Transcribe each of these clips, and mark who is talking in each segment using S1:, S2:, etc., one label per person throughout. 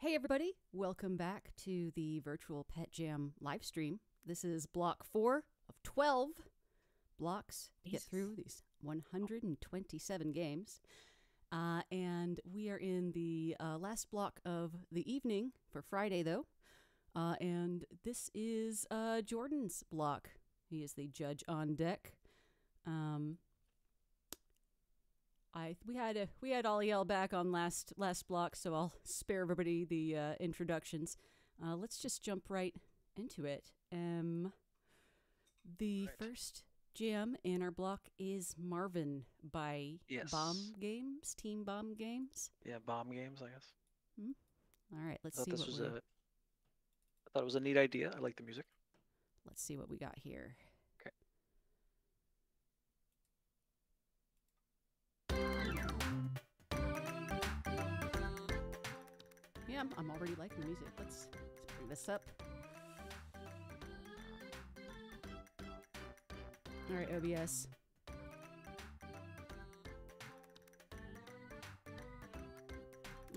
S1: Hey everybody, welcome back to the Virtual Pet Jam live stream. This is block 4 of 12 blocks to get through these 127 games. And we are in the last block of the evening for Friday, though. And this is Jordan's block. He is the judge on deck. We had Aliel back on last block, so I'll spare everybody the introductions. Let's just jump right into it. First jam in our block is Marvin by Bomb Games, Team Bomb Games.
S2: Yeah, Bomb Games, I guess.
S1: All right, let's see what
S2: I thought it was a neat idea. I like the music.
S1: Let's see what we got here.
S2: Okay.
S1: Yeah, I'm already liking the music. Let's bring this up. All right, OBS.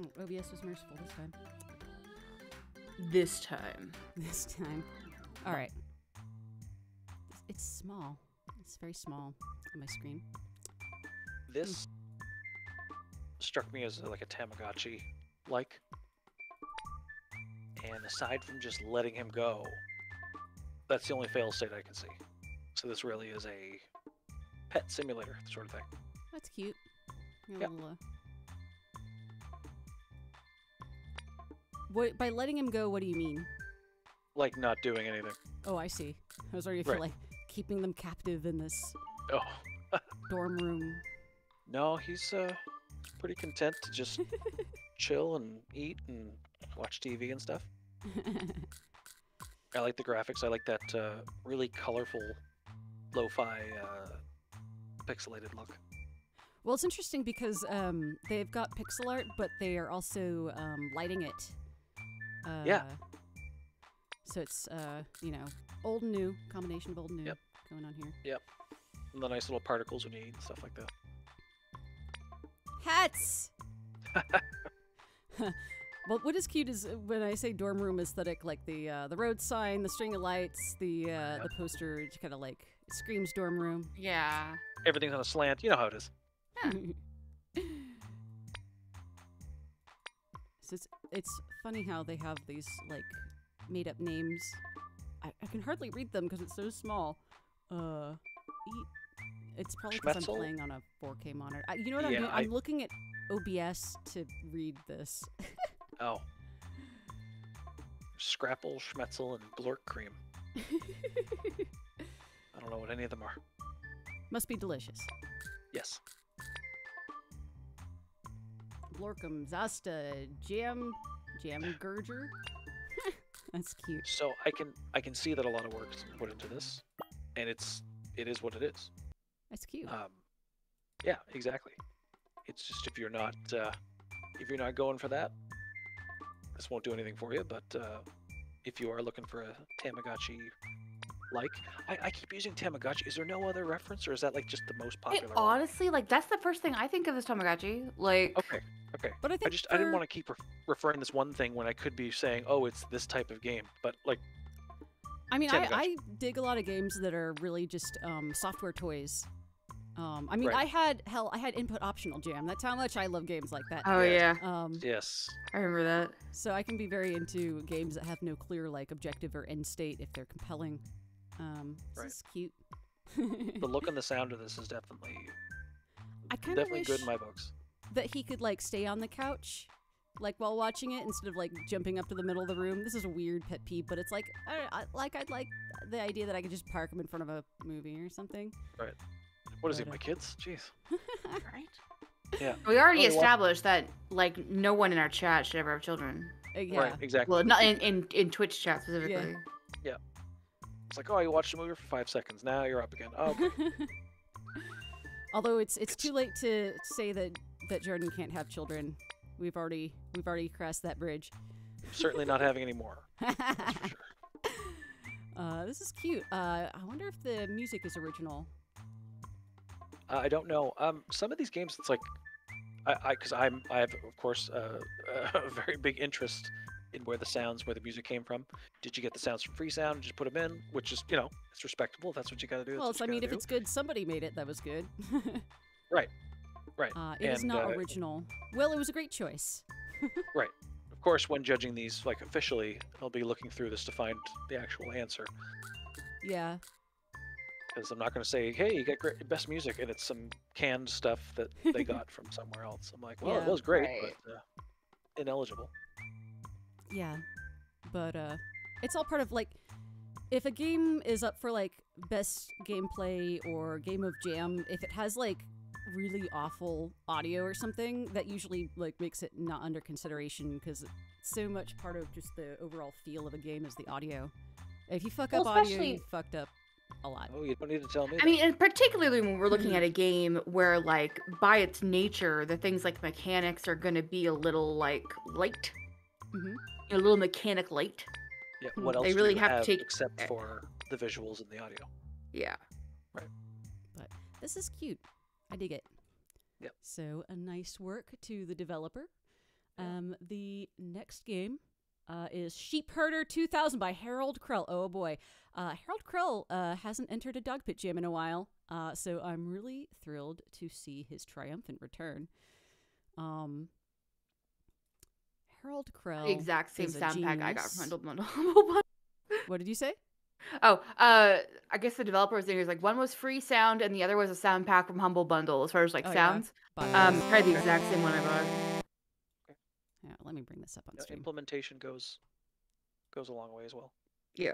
S1: Oh, OBS was merciful this time. This time. All right. It's small. It's very small on my screen.
S2: This struck me as like a Tamagotchi-like. And aside from just letting him go, that's the only fail state I can see. So this really is a pet simulator sort of thing.
S1: That's cute.
S2: Yeah.
S1: What, by letting him go, what do you mean?
S2: Like not doing anything.
S1: Oh, I see. I was already for like keeping them captive in this dorm room.
S2: No, he's pretty content to just chill and eat and watch TV and stuff. I like the graphics. I like that really colorful, lo-fi, pixelated look.
S1: Well, it's interesting because they've got pixel art, but they are also lighting it.
S2: Yeah.
S1: So it's, old and new, combination of old and new going on here.
S2: Yep. And the nice little particles when you eat and stuff like that.
S1: Hats! Well, what is cute is when I say dorm room aesthetic, like the road sign, the string of lights, the poster, kind of like screams dorm room.
S3: Yeah.
S2: Everything's on a slant. You know how it is.
S1: So it's funny how they have these like made up names. I can hardly read them because it's so small. It's probably because I'm playing on a 4K monitor. You know what I'm doing? I'm looking at OBS to read this.
S2: Oh. Scrapple, Schmetzel, and Blork Cream. I don't know what any of them are.
S1: Must be delicious.
S2: Yes.
S1: Blorkum, Zasta, Jam Gurger. That's cute.
S2: So I can see that a lot of work's put into this, and it is what it is.
S1: That's cute.
S2: Yeah, exactly. It's just if you're not going for that, this won't do anything for you. But if you are looking for a Tamagotchi, I keep using Tamagotchi. Is there no other reference, or is that like just the most popular?
S3: Honestly, like that's the first thing I think of as Tamagotchi. Like.
S2: Okay.
S1: But I
S2: didn't want to keep referring this one thing when I could be saying, oh, it's this type of game. But like.
S1: I mean, I dig a lot of games that are really just software toys. I mean, I had input optional jam. That's how much I love games like that.
S3: Oh yeah.
S2: Yes.
S3: I remember that.
S1: So I can be very into games that have no clear like objective or end state if they're compelling. This is cute.
S2: The look and the sound of this is definitely
S1: wish
S2: good in my books.
S1: That he could like stay on the couch, like while watching it instead of like jumping up to the middle of the room. This is a weird pet peeve, but it's like I'd like the idea that I could just park him in front of a movie or something.
S2: Right. What is it, my kids? Jeez.
S3: Right?
S2: Yeah.
S3: We already established that like no one in our chat should ever have children.
S1: Yeah.
S2: Right, exactly.
S3: Well, not in Twitch chat specifically.
S2: Yeah. It's like, oh, you watched a movie for 5 seconds. Now you're up again. Oh, okay.
S1: Although it's too late to say that Jordan can't have children. We've already crossed that bridge.
S2: Certainly not having any more. That's for sure.
S1: This is cute. I wonder if the music is original.
S2: I don't know. Some of these games, it's like because I have of course a very big interest in where the music came from. Did you get the sounds from Freesound? Just put them in, which is it's respectable. If that's what you got to do. That's
S1: Well,
S2: what
S1: I
S2: you
S1: mean,
S2: got
S1: if
S2: to do.
S1: it's good, somebody made it. That was good.
S2: Right, right,
S1: It is
S2: and
S1: not original. Well, it was a great choice.
S2: right. Of course, when judging these like officially, I'll be looking through this to find the actual answer.
S1: Yeah.
S2: Because I'm not going to say, hey, you got great best music, and it's some canned stuff that they got from somewhere else. I'm like, well, it
S1: Yeah.
S2: was great,
S3: Right.
S2: but ineligible.
S1: Yeah. But it's all part of like if a game is up for like best gameplay or game of jam, if it has like really awful audio or something, that usually like makes it not under consideration because so much part of just the overall feel of a game is the audio. If you fuck up
S3: Well,
S1: audio,
S3: especially-
S1: you fucked up a lot.
S2: Oh, you don't need to tell me.
S3: I mean, and particularly when we're looking at a game where, like, by its nature, the things like mechanics are going to be a little, like, light.
S1: Hmm.
S3: A little mechanic light.
S2: yeah, what else
S3: They
S2: do
S3: really
S2: you
S3: have to take-
S2: except for the visuals and the audio?
S3: Yeah.
S1: But this is cute. I dig it.
S2: Yep.
S1: So a nice work to the developer.
S2: Yeah.
S1: The next game is Sheep Herder 2000 by Harold Krell. Oh boy. Harold Krell hasn't entered a dog pit jam in a while, so I'm really thrilled to see his triumphant return. Harold Krell.
S3: The exact same
S1: is a
S3: sound pack I got
S1: genius.
S3: from Humble Bundle.
S1: What did you say?
S3: Oh, I guess the developer was thinking like one was free sound and the other was a sound pack from Humble Bundle as far as like
S1: Oh, yeah.
S3: sounds. Probably the exact same one I bought.
S1: Yeah, let me bring this up on stream.
S2: Implementation goes a long way as well.
S3: Yeah.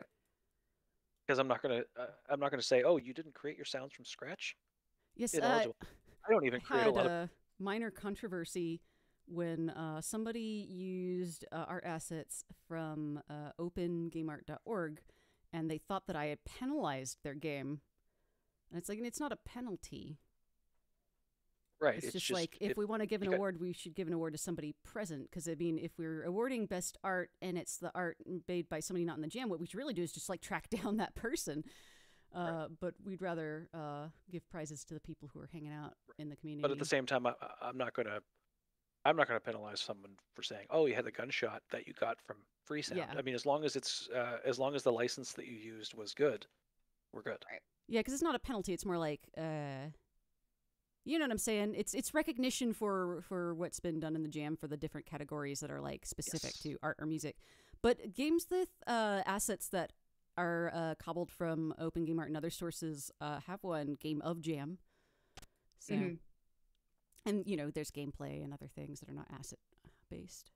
S2: Because I'm not gonna say, oh, you didn't create your sounds from scratch.
S1: Yes,
S2: Ineligible. I don't even create a
S1: had
S2: lot of.
S1: a minor controversy when somebody used art assets from opengameart.org, and they thought that I had penalized their game. And it's like, it's not a penalty.
S2: Right.
S1: It's just like, if we want to give an award, we should give an award to somebody present. Because, I mean, if we're awarding best art and it's the art made by somebody not in the jam, what we should really do is just, like, track down that person.
S2: Right.
S1: But we'd rather give prizes to the people who are hanging out in the community.
S2: But at the same time, I'm not gonna penalize someone for saying, oh, you had the gunshot that you got from Freesound.
S1: Yeah.
S2: I mean, as long as the license that you used was good, we're good.
S3: Right.
S1: Yeah, because it's not a penalty. It's more like, you know what I'm saying? It's recognition for what's been done in the jam for the different categories that are like specific
S2: Yes.
S1: to art or music. But games with assets that are cobbled from OpenGameArt and other sources have won Game of Jam. So,
S3: Mhm.
S1: and you know, there's gameplay and other things that are not asset based.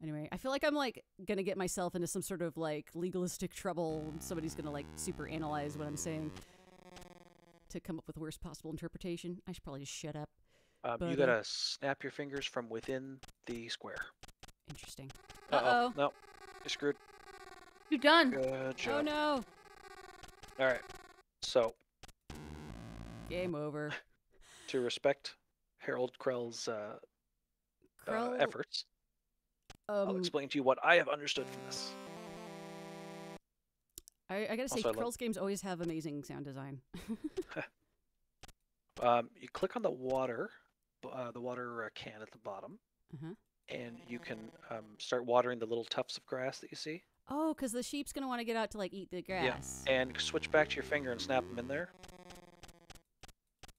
S1: Anyway, I feel like I'm like gonna get myself into some sort of like legalistic trouble. Somebody's gonna like super analyze what I'm saying to come up with the worst possible interpretation. I should probably just shut up.
S2: You
S1: But,
S2: gotta snap your fingers from within the square.
S1: Interesting.
S2: Uh-oh. No, you're screwed.
S3: You're done.
S2: Good job.
S1: Oh no!
S2: All right. So
S1: Game over.
S2: to respect Harold Krell's
S1: Krell,
S2: efforts, I'll explain to you what I have understood from this.
S1: I gotta say,
S2: Also, I love-
S1: Krell's games always have amazing sound design.
S2: You click on the water can at the bottom,
S1: Uh-huh.
S2: and you can start watering the little tufts of grass that you see.
S1: Oh, because the sheep's gonna want to get out to like eat the grass.
S2: And switch back to your finger and snap them in there.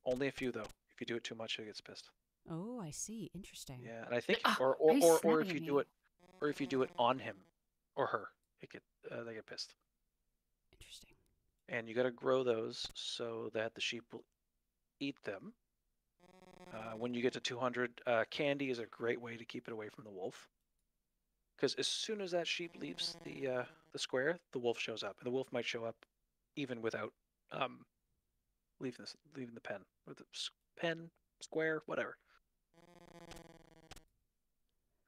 S2: Only a few though. If you do it too much, it gets pissed.
S1: Oh, I see. Interesting.
S2: Yeah, and I think,
S3: Ah,
S2: or
S3: why are you
S2: if
S3: snapping
S2: you
S3: at
S2: do
S3: me?
S2: it, or if you do it on him or her, they get pissed.
S1: Interesting.
S2: And you got to grow those so that the sheep will eat them. When you get to 200, candy is a great way to keep it away from the wolf. Because as soon as that sheep leaves the square, the wolf shows up, and the wolf might show up even without leaving the pen or the pen square, whatever.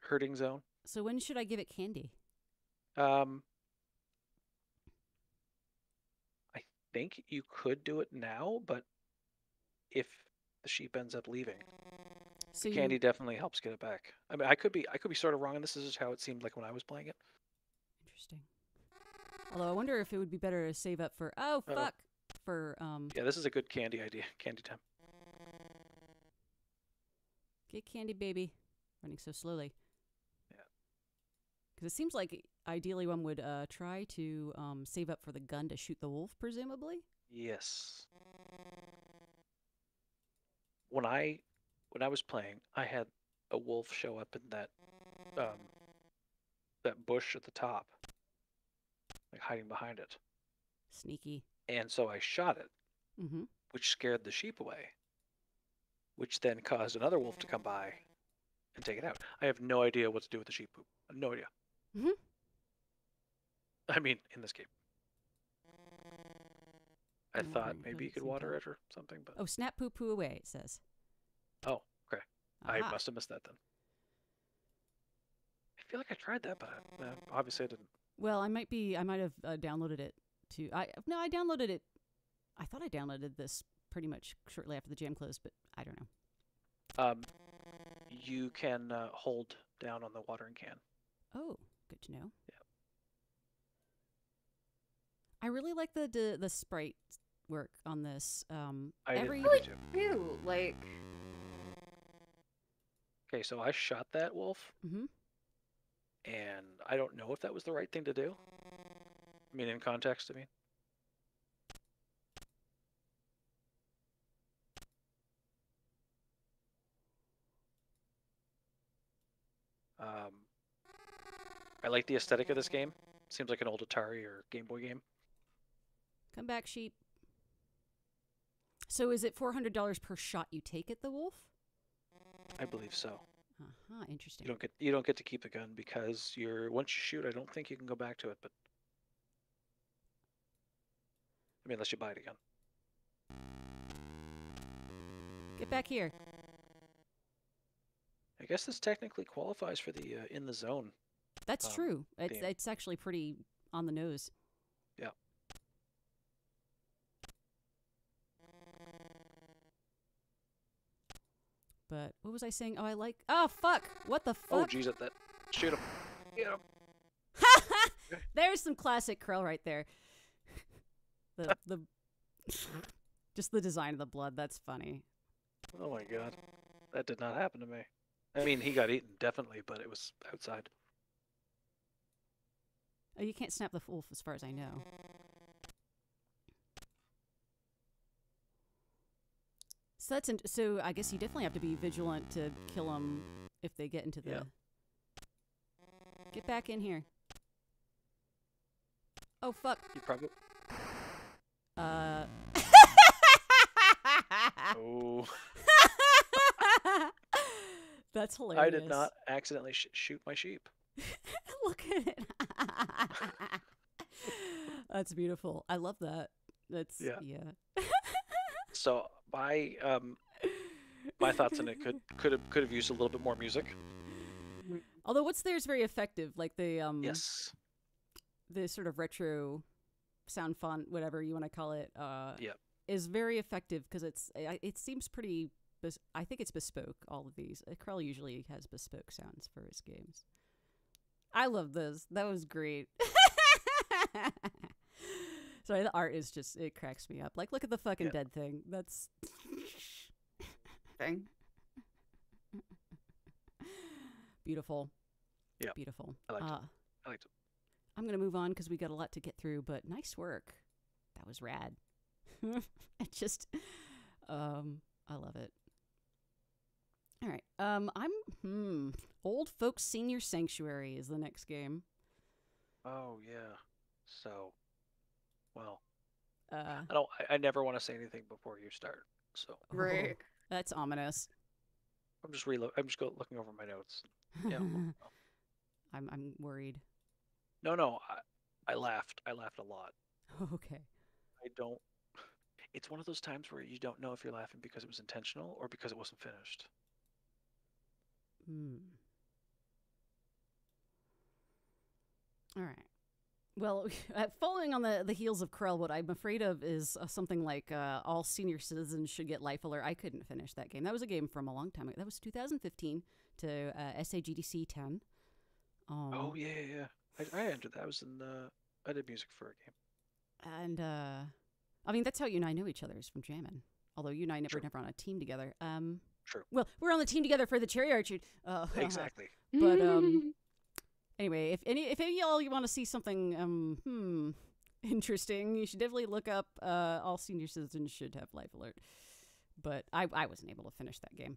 S2: Herding zone.
S1: So when should I give it candy?
S2: I think you could do it now, but if the sheep ends up leaving,
S1: So
S2: candy definitely helps get it back. I mean, I could be sort of wrong, and this is just how it seemed like when I was playing it.
S1: Interesting. Although I wonder if it would be better to save up for for
S2: Yeah, this is a good candy idea. Candy time.
S1: Get candy, baby. Running so slowly.
S2: Yeah.
S1: Because it seems like ideally one would try to save up for the gun to shoot the wolf, presumably.
S2: Yes. When I was playing, I had a wolf show up in that bush at the top, like hiding behind it.
S1: Sneaky.
S2: And so I shot it,
S1: Mm-hmm.
S2: which scared the sheep away, which then caused another wolf to come by and take it out. I have no idea what to do with the sheep poop. No idea.
S1: Mhm.
S2: I mean, in this game. I
S1: No,
S2: thought
S1: no,
S2: maybe you
S1: doesn't
S2: could
S1: seem
S2: water
S1: to.
S2: it or something, but
S1: Oh, snap poo poo away, it says.
S2: oh, okay. I
S1: Aha.
S2: must have missed that then. I feel like I tried that, but obviously I didn't.
S1: Well, I might have downloaded it to. I downloaded it. I thought I downloaded this pretty much shortly after the jam closed, but I don't know.
S2: You can hold down on the watering can.
S1: Oh, good to know.
S2: Yeah.
S1: I really like the sprite work on this.
S2: I did
S1: every
S2: really too.
S3: Ew, like,
S2: Okay, so I shot that wolf,
S1: Mhm.
S2: and I don't know if that was the right thing to do. I mean, in context, I mean. I like the aesthetic of this game. Seems like an old Atari or Game Boy game.
S1: Come back, sheep. So is it $400 per shot you take at the wolf?
S2: I believe so.
S1: Interesting.
S2: You don't get to keep the gun because once you shoot, I don't think you can go back to it. But I mean, unless you buy it again.
S1: Get back here.
S2: I guess this technically qualifies for the in the zone.
S1: That's true.
S2: theme.
S1: It's actually pretty on the nose.
S2: Yeah.
S1: But what was I saying? Oh, I like. Oh, fuck! What the
S2: Oh,
S1: fuck?
S2: geez, at that. Shoot him. Get him.
S1: There's some classic Krell right there. The just the design of the blood. That's funny.
S2: Oh my god, that did not happen to me. I mean, he got eaten definitely, but it was outside.
S1: Oh, you can't snap the wolf, as far as I know. So so I guess you definitely have to be vigilant to kill them if they get into the.
S2: Yeah.
S1: Get back in here. Oh fuck.
S2: You probably. Oh.
S1: That's hilarious.
S2: I did not accidentally shoot my sheep.
S1: Look at it. That's beautiful. I love that. That's
S2: Yeah.
S1: yeah.
S2: So my thoughts on it could have used a little bit more music.
S1: Although what's there is very effective, like the
S2: Yes.
S1: the sort of retro sound font, whatever you want to call it,
S2: Yeah.
S1: is very effective because it seems pretty. I think it's bespoke. All of these, Krell usually has bespoke sounds for his games. I love this. That was great. Sorry, the art is just, it cracks me up. Like, look at the fucking
S2: Yeah.
S1: dead thing. That's
S3: thing.
S1: beautiful.
S2: Yeah.
S1: Beautiful.
S2: I liked it. I liked it.
S1: I'm going to move on because we got a lot to get through, but nice work. That was rad. It just, I love it. All right. Old Folks Senior Sanctuary is the next game.
S2: Oh yeah. So, well,
S1: Uh,
S2: I never want to say anything before you start. So
S3: Right.
S1: That's ominous.
S2: I'm just looking over my notes. Yeah.
S1: I'm worried.
S2: No. I laughed. I laughed a lot.
S1: Okay.
S2: I don't. It's one of those times where you don't know if you're laughing because it was intentional or because it wasn't finished.
S1: All right. Well, following on the heels of Krell, what I'm afraid of is something like all senior citizens should get life alert. I couldn't finish that game. That was a game from a long time ago. That was 2015 to SAGDC 10.
S2: Oh yeah. I entered that. I was in. I did music for a game.
S1: And I mean, that's how you and I know each other is from jamming. Although you and I never
S2: True.
S1: on a team together.
S2: True.
S1: Well, we're on the team together for the cherry orchard.
S2: Exactly.
S1: But anyway, if any of y'all you want to see something interesting, you should definitely look up All Senior Citizens Should Have Life Alert. But I wasn't able to finish that game.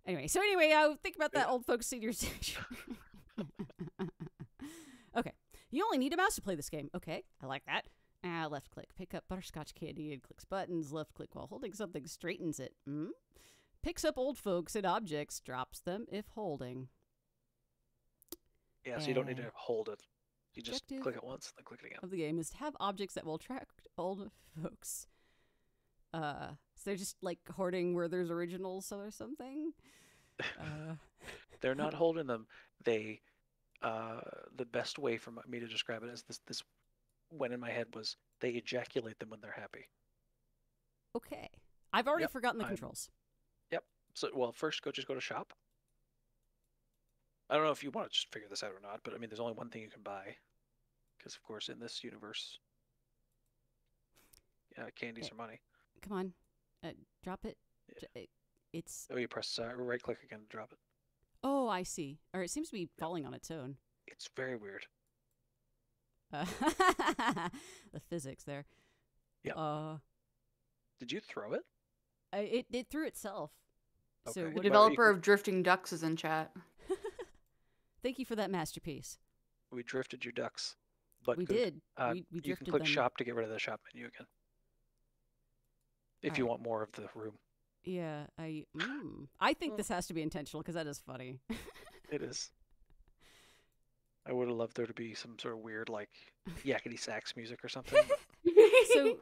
S1: Anyway, I think about that old folks senior citizen. Okay, you only need a mouse to play this game. Okay, I like that. Left click, pick up butterscotch candy and clicks buttons. Left click while holding something straightens it. Picks up old folks and objects, drops them if holding.
S2: Yeah, so you don't need to hold it. You just
S1: Objective
S2: click it once, then click it again.
S1: of the game is to have objects that will attract old folks. So they're just like hoarding Werther's Originals or something.
S2: They're not holding them. They, the best way for me to describe it as this went in my head was they ejaculate them when they're happy.
S1: Okay, I've already
S2: Yep,
S1: forgotten the
S2: I'm-
S1: controls.
S2: So, well, first just go to shop. I don't know if you want to just figure this out or not, but I mean, there's only one thing you can buy, because of course, in this universe, candies
S1: Okay.
S2: are money.
S1: Come on, drop it.
S2: Yeah.
S1: It's
S2: Oh, you press right click again to drop it.
S1: oh, I see. Or it seems to be falling on its own.
S2: It's very weird.
S1: The physics there.
S2: Yeah. Did you throw it?
S1: It threw itself. So
S2: Okay.
S1: what
S3: The
S2: Well, you
S3: developer of Drifting Ducks is in chat.
S1: Thank you for that masterpiece.
S2: We drifted your ducks, but
S1: We
S2: good.
S1: did. We
S2: You can
S1: drifted
S2: click
S1: them.
S2: shop to get rid of the shop menu again. If you
S1: Alright.
S2: want more of the room.
S1: Yeah, I think this has to be intentional because that is funny.
S2: It is. I would have loved there to be some sort of weird, like, yakety sax music or something.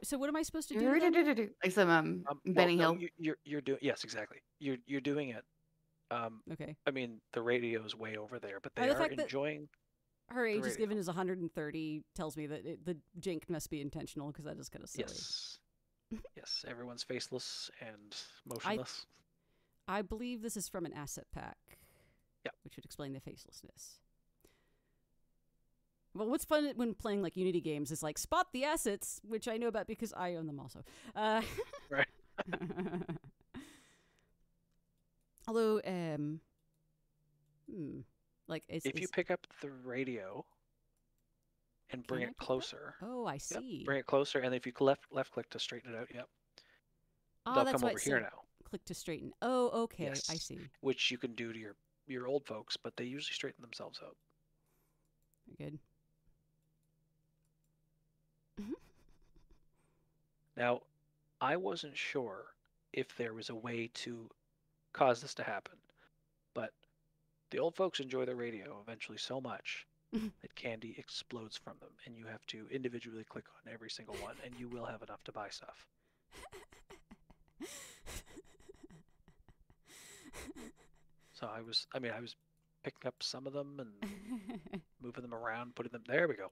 S1: So what am I supposed to do? then?
S3: Like some
S2: Well,
S3: Benny
S2: no,
S3: Hill.
S2: you're doing, yes, exactly. You're doing it.
S1: Okay.
S2: I mean, the radio's way over there, but
S1: Oh,
S2: they
S1: the
S2: are
S1: fact that-
S2: enjoying.
S1: Her age is
S2: radio.
S1: given as 130 tells me that the jank must be intentional because that is kind of silly.
S2: Yes. Yes, everyone's faceless and motionless.
S1: I believe this is from an asset pack.
S2: Yep.
S1: Which would explain the facelessness. Well, what's fun when playing like Unity games is like spot the assets, which I know about because I own them also.
S2: Right.
S1: Although, like
S2: If you pick up the radio and bring
S1: Can I
S2: it
S1: pick it up?
S2: closer,
S1: oh, I
S2: yep,
S1: see.
S2: bring it closer, and if you left click to straighten it out, yep,
S1: Oh,
S2: they'll
S1: that's
S2: come
S1: why
S2: over
S1: it
S2: here
S1: said
S2: now,
S1: click to straighten. Oh, okay, I
S2: Yes.
S1: see.
S2: which you can do to your old folks, but they usually straighten themselves out.
S1: Very good.
S2: Now, I wasn't sure if there was a way to cause this to happen, but the old folks enjoy the radio eventually so much that candy explodes from them, and you have to individually click on every single one, and you will have enough to buy stuff. So I was picking up some of them and moving them around, putting them. There we go.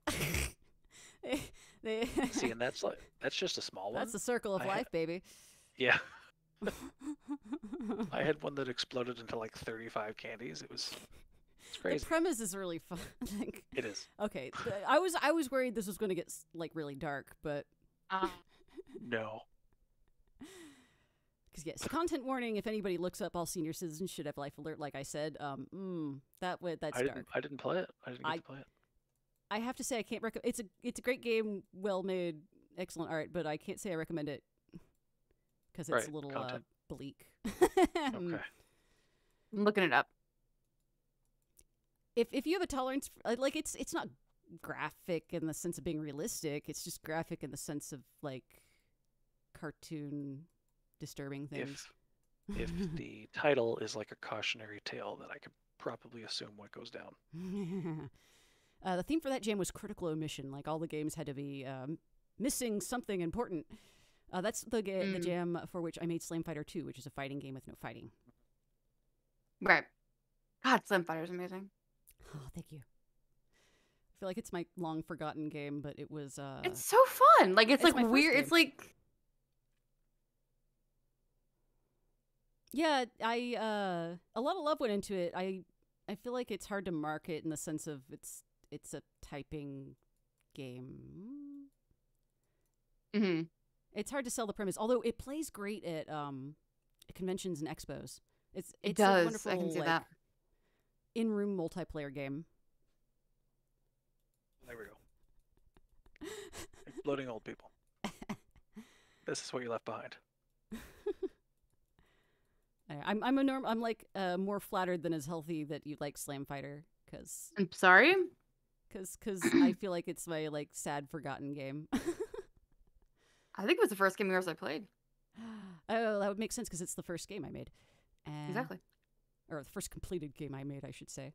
S2: See, and that's just a small one.
S1: That's the circle of
S2: I
S1: life, baby.
S2: Yeah. I had one that exploded into like 35 candies. It's
S1: The
S2: crazy.
S1: premise is really fun. Like,
S2: It is.
S1: okay, I was worried this was going to get like really dark, but
S2: No.
S1: because yes, content warning. If anybody looks up All Senior Citizens Should Have Life Alert, like I said, that's dark.
S2: I didn't play it. I didn't get to play it.
S1: I have to say I can't recommend. It's a great game, well made, excellent art, but I can't say I recommend it because it's
S2: Right,
S1: a little
S2: content.
S1: bleak.
S2: Okay.
S3: I'm looking it up.
S1: If you have a tolerance, like it's not graphic in the sense of being realistic. It's just graphic in the sense of like cartoon, disturbing things.
S2: If the title is like a cautionary tale, then I could probably assume what goes down.
S1: The theme for that jam was critical omission. Like all the games had to be missing something important. That's the jam for which I made Slam Fighter 2, which is a fighting game with no fighting.
S3: Right. God, Slam Fighter's amazing.
S1: Oh, thank you. I feel like it's my long forgotten game, but it was.
S3: It's so fun. Like it's
S1: It's
S3: like
S1: my first
S3: weird.
S1: game.
S3: It's like
S1: Yeah, a lot of love went into it. I feel like it's hard to market in the sense of it's a typing game.
S3: mhm.
S1: It's hard to sell the premise, although it plays great at conventions and expos. It's
S3: It
S1: a
S3: does.
S1: wonderful
S3: I can see
S1: like
S3: that.
S1: in-room multiplayer game.
S2: There we go. Exploding old people. This is what you left behind.
S1: I'm like more flattered than as healthy that you like Slam Fighter because
S3: I'm sorry.
S1: I feel like it's my like sad forgotten game.
S3: I think it was the first game of yours I played.
S1: Oh, that would make sense because it's the first game I made.
S3: Exactly.
S1: Or the first completed game I made, I should say.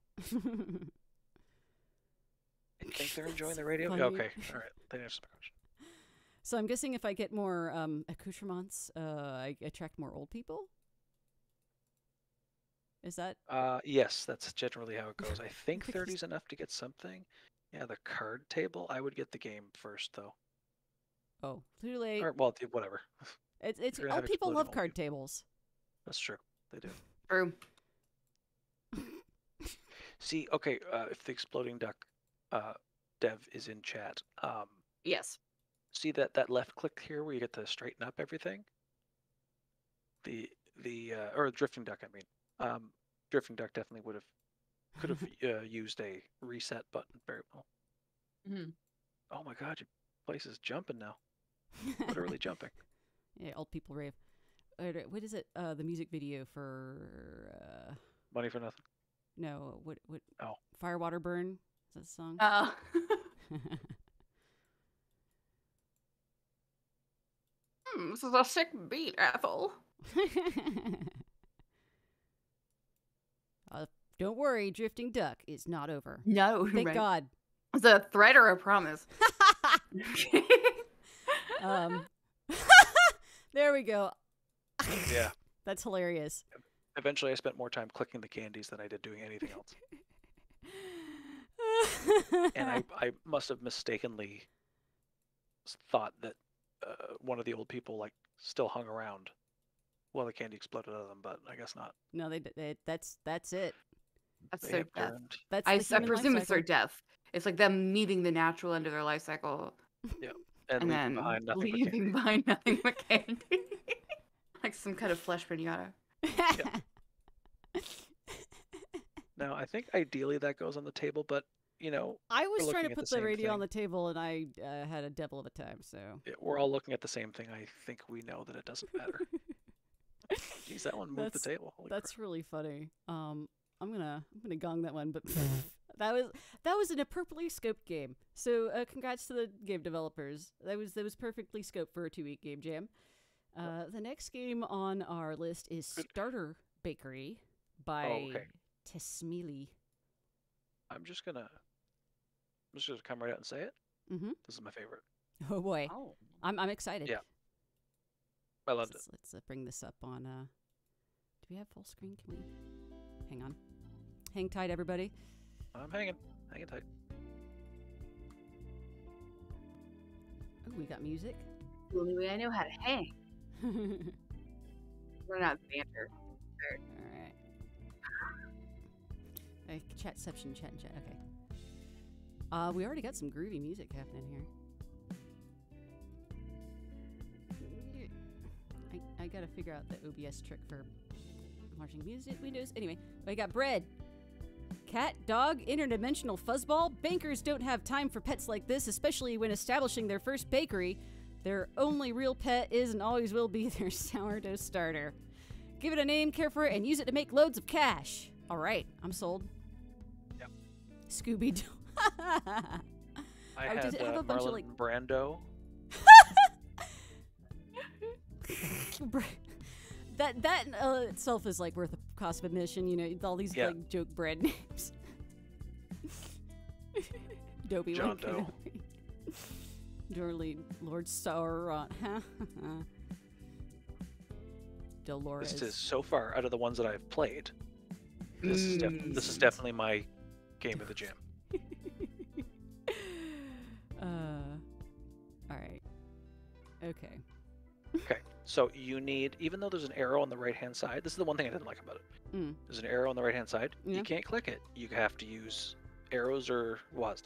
S2: I think they're enjoying the radio.
S1: Funny.
S2: Okay, all right. They answered my question.
S1: So I'm guessing if I get more accoutrements, I attract more old people. Is that?
S2: Yes, that's generally how it goes. I think
S1: Because-
S2: 30's enough to get something. Yeah, the card table. I would get the game first, though.
S1: Oh, too late.
S2: Or, well, whatever.
S1: It's
S2: you're gonna
S1: old
S2: have
S1: people
S2: exploding
S1: love
S2: old
S1: card
S2: people.
S1: tables.
S2: That's true. They do.
S3: True.
S2: See, okay, if the exploding duck dev is in chat,
S3: Yes.
S2: see that left click here where you get to straighten up everything. Or drifting duck, I mean. Drifting duck definitely could have used a reset button very well.
S3: Mhm.
S2: Oh my God, your place is jumping now. Literally jumping.
S1: Yeah, old people rave. What is it? The music video for
S2: Money for nothing.
S1: no, what?
S2: Oh.
S1: Fire, Water, Burn. Is that the song?
S3: This is a sick beat, Ethel.
S1: Don't worry, Drifting Duck is not over.
S3: No,
S1: Thank
S3: right.
S1: God.
S3: It's a threat or a promise.
S1: There we go.
S2: Yeah.
S1: That's hilarious.
S2: Eventually, I spent more time clicking the candies than I did doing anything else. And I must have mistakenly thought that one of the old people like still hung around while the candy exploded out of them, but I guess not.
S1: No, that's it.
S3: That's
S2: They
S3: their
S2: have
S3: death.
S2: turned.
S1: That's
S3: I
S1: the human life
S3: presume it's their
S1: cycle.
S3: death. It's like them meeting the natural end of their life cycle
S2: And
S3: and
S2: leaving
S3: then
S2: behind nothing but
S3: leaving
S2: candy.
S3: behind nothing but candy. Like some kind of flesh pinata.
S2: Now, I think ideally that goes on the table, but you know,
S1: I was
S2: We're
S1: trying
S2: looking
S1: to
S2: at
S1: put
S2: the
S1: the
S2: same
S1: radio on
S2: thing.
S1: the table, and I had a devil of a time. So
S2: we're all looking at the same thing. I think we know that it doesn't matter. Jeez, that one moved the table. Holy crap.
S1: that's really funny. I'm gonna gong that one, but that was an appropriately scoped game. So congrats to the game developers. That was perfectly scoped for a 2-week game jam. The next game on our list is Starter Bakery by
S2: okay.
S1: Tesmili.
S2: I'm just gonna come right out and say it.
S1: Mm-hmm.
S2: This is my favorite.
S1: Oh boy,
S3: Oh.
S1: I'm excited.
S2: Yeah. I loved it.
S1: Let's bring this up on. Do we have full screen? Can we? Hang on. Hang tight, everybody.
S2: I'm hanging tight.
S1: Oh, we got music.
S3: The only way I know how to hang.
S1: All
S3: We're not banter.
S1: right. Chatception, chat. Okay. We already got some groovy music happening here. I gotta figure out the OBS trick for watching music windows. Anyway, we got bread. Cat, dog, interdimensional fuzzball. Bankers don't have time for pets like this, especially when establishing their first bakery. Their only real pet is and always will be their sourdough starter. Give it a name, care for it, and use it to make loads of cash. All right, I'm sold.
S2: Yep.
S1: Scooby-Doo.
S2: I
S1: Oh, does
S2: had
S1: it have a bunch of,
S2: Marlon
S1: like-
S2: Brando.
S1: that itself is like worth the cost of admission. You know, all these
S2: Yeah.
S1: like joke bread names. Dopey
S2: John
S1: one.
S2: Doe.
S1: Dorley, Lord Sauron. Dolores.
S2: This is so far out of the ones that I've played. This is
S3: Mm.
S2: definitely my game of the jam.
S1: All right. Okay.
S2: Okay, so you need, even though there's an arrow on the right-hand side, this is the one thing I didn't like about it.
S1: Mm.
S2: There's an arrow on the right-hand side.
S1: Yeah.
S2: You can't click it. You have to use arrows or WASD.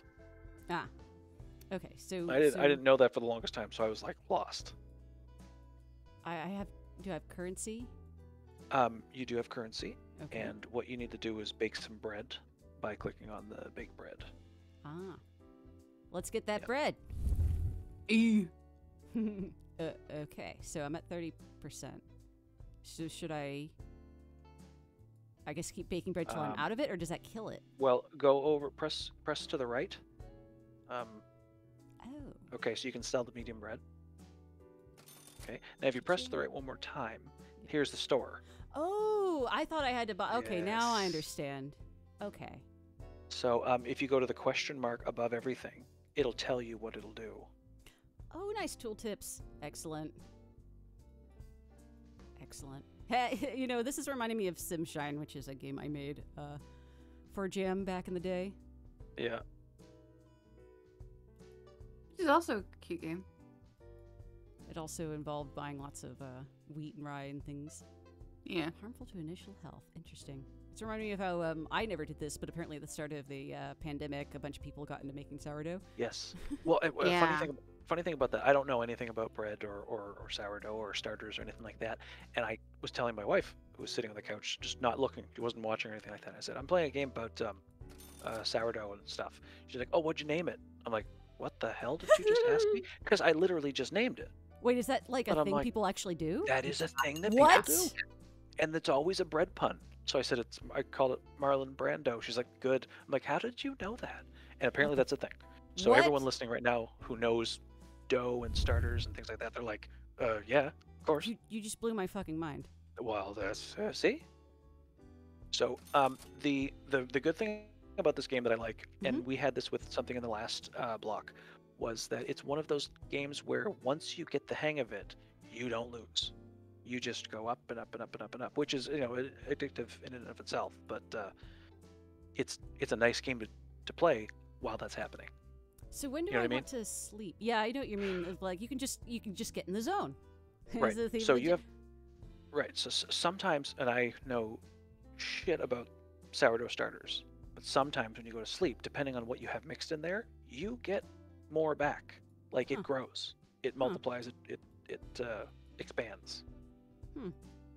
S1: Okay. So
S2: I didn't know that for the longest time, so I was like lost.
S1: I have. Do I have currency?
S2: You do have currency,
S1: Okay.
S2: and what you need to do is bake some bread by clicking on the bake bread.
S1: Ah. Let's get that
S2: Yep.
S1: bread. Okay, so I'm at 30%. So should I guess keep baking bread till I'm
S2: Um,
S1: out of it, or does that kill it?
S2: Well, go over, press to the right.
S1: Oh.
S2: Okay, so you can sell the medium bread. Okay, now if you press to the right one more time, here's the store.
S1: Oh, I thought I had to buy. Okay, now I
S2: Yes.
S1: understand. Okay.
S2: So if you go to the question mark above everything, it'll tell you what it'll do.
S1: Oh, nice tooltips. Excellent. Excellent. Hey, you know, this is reminding me of Simshine, which is a game I made for Jam back in the day.
S2: Yeah.
S3: This is also a cute game.
S1: It also involved buying lots of wheat and rye and things.
S3: Yeah.
S1: Harmful to initial health. Interesting. It's reminding me of how I never did this, but apparently at the start of the pandemic, a bunch of people got into making sourdough.
S2: Yes. Well,
S3: Yeah.
S2: funny thing about that, I don't know anything about bread or sourdough or starters or anything like that. And I was telling my wife, who was sitting on the couch, just not looking, she wasn't watching or anything like that. I said, I'm playing a game about sourdough and stuff. She's like, oh, what'd you name it? I'm like, what the hell did you just ask me? Because I literally just named it.
S1: Wait, is that like
S2: But
S1: a
S2: I'm
S1: thing
S2: like,
S1: people actually do?
S2: That is a thing that
S1: What?
S2: people do. And it's always a bread pun. So I said, I called it Marlon Brando. She's like, good. I'm like, how did you know that? And apparently that's a thing. So
S1: What?
S2: everyone listening right now who knows dough and starters and things like that, they're like, yeah, of course.
S1: You just blew my fucking mind.
S2: Well, that's see. So the good thing about this game that I like, and we had this with something in the last block, was that it's one of those games where once you get the hang of it, you don't lose. You just go up and up and up and up and up, which is addictive in and of itself. But it's a nice game to play while that's happening.
S1: So when do
S2: You know
S1: I
S2: what I
S1: want to sleep? Yeah, I know what you mean. Of, like you can just get in the zone. Is
S2: Right.
S1: the thing
S2: So
S1: legit?
S2: you have right. So sometimes, and I know shit about sourdough starters, but sometimes when you go to sleep, depending on what you have mixed in there, you get more back. Like it
S1: Huh.
S2: grows, it multiplies, it expands.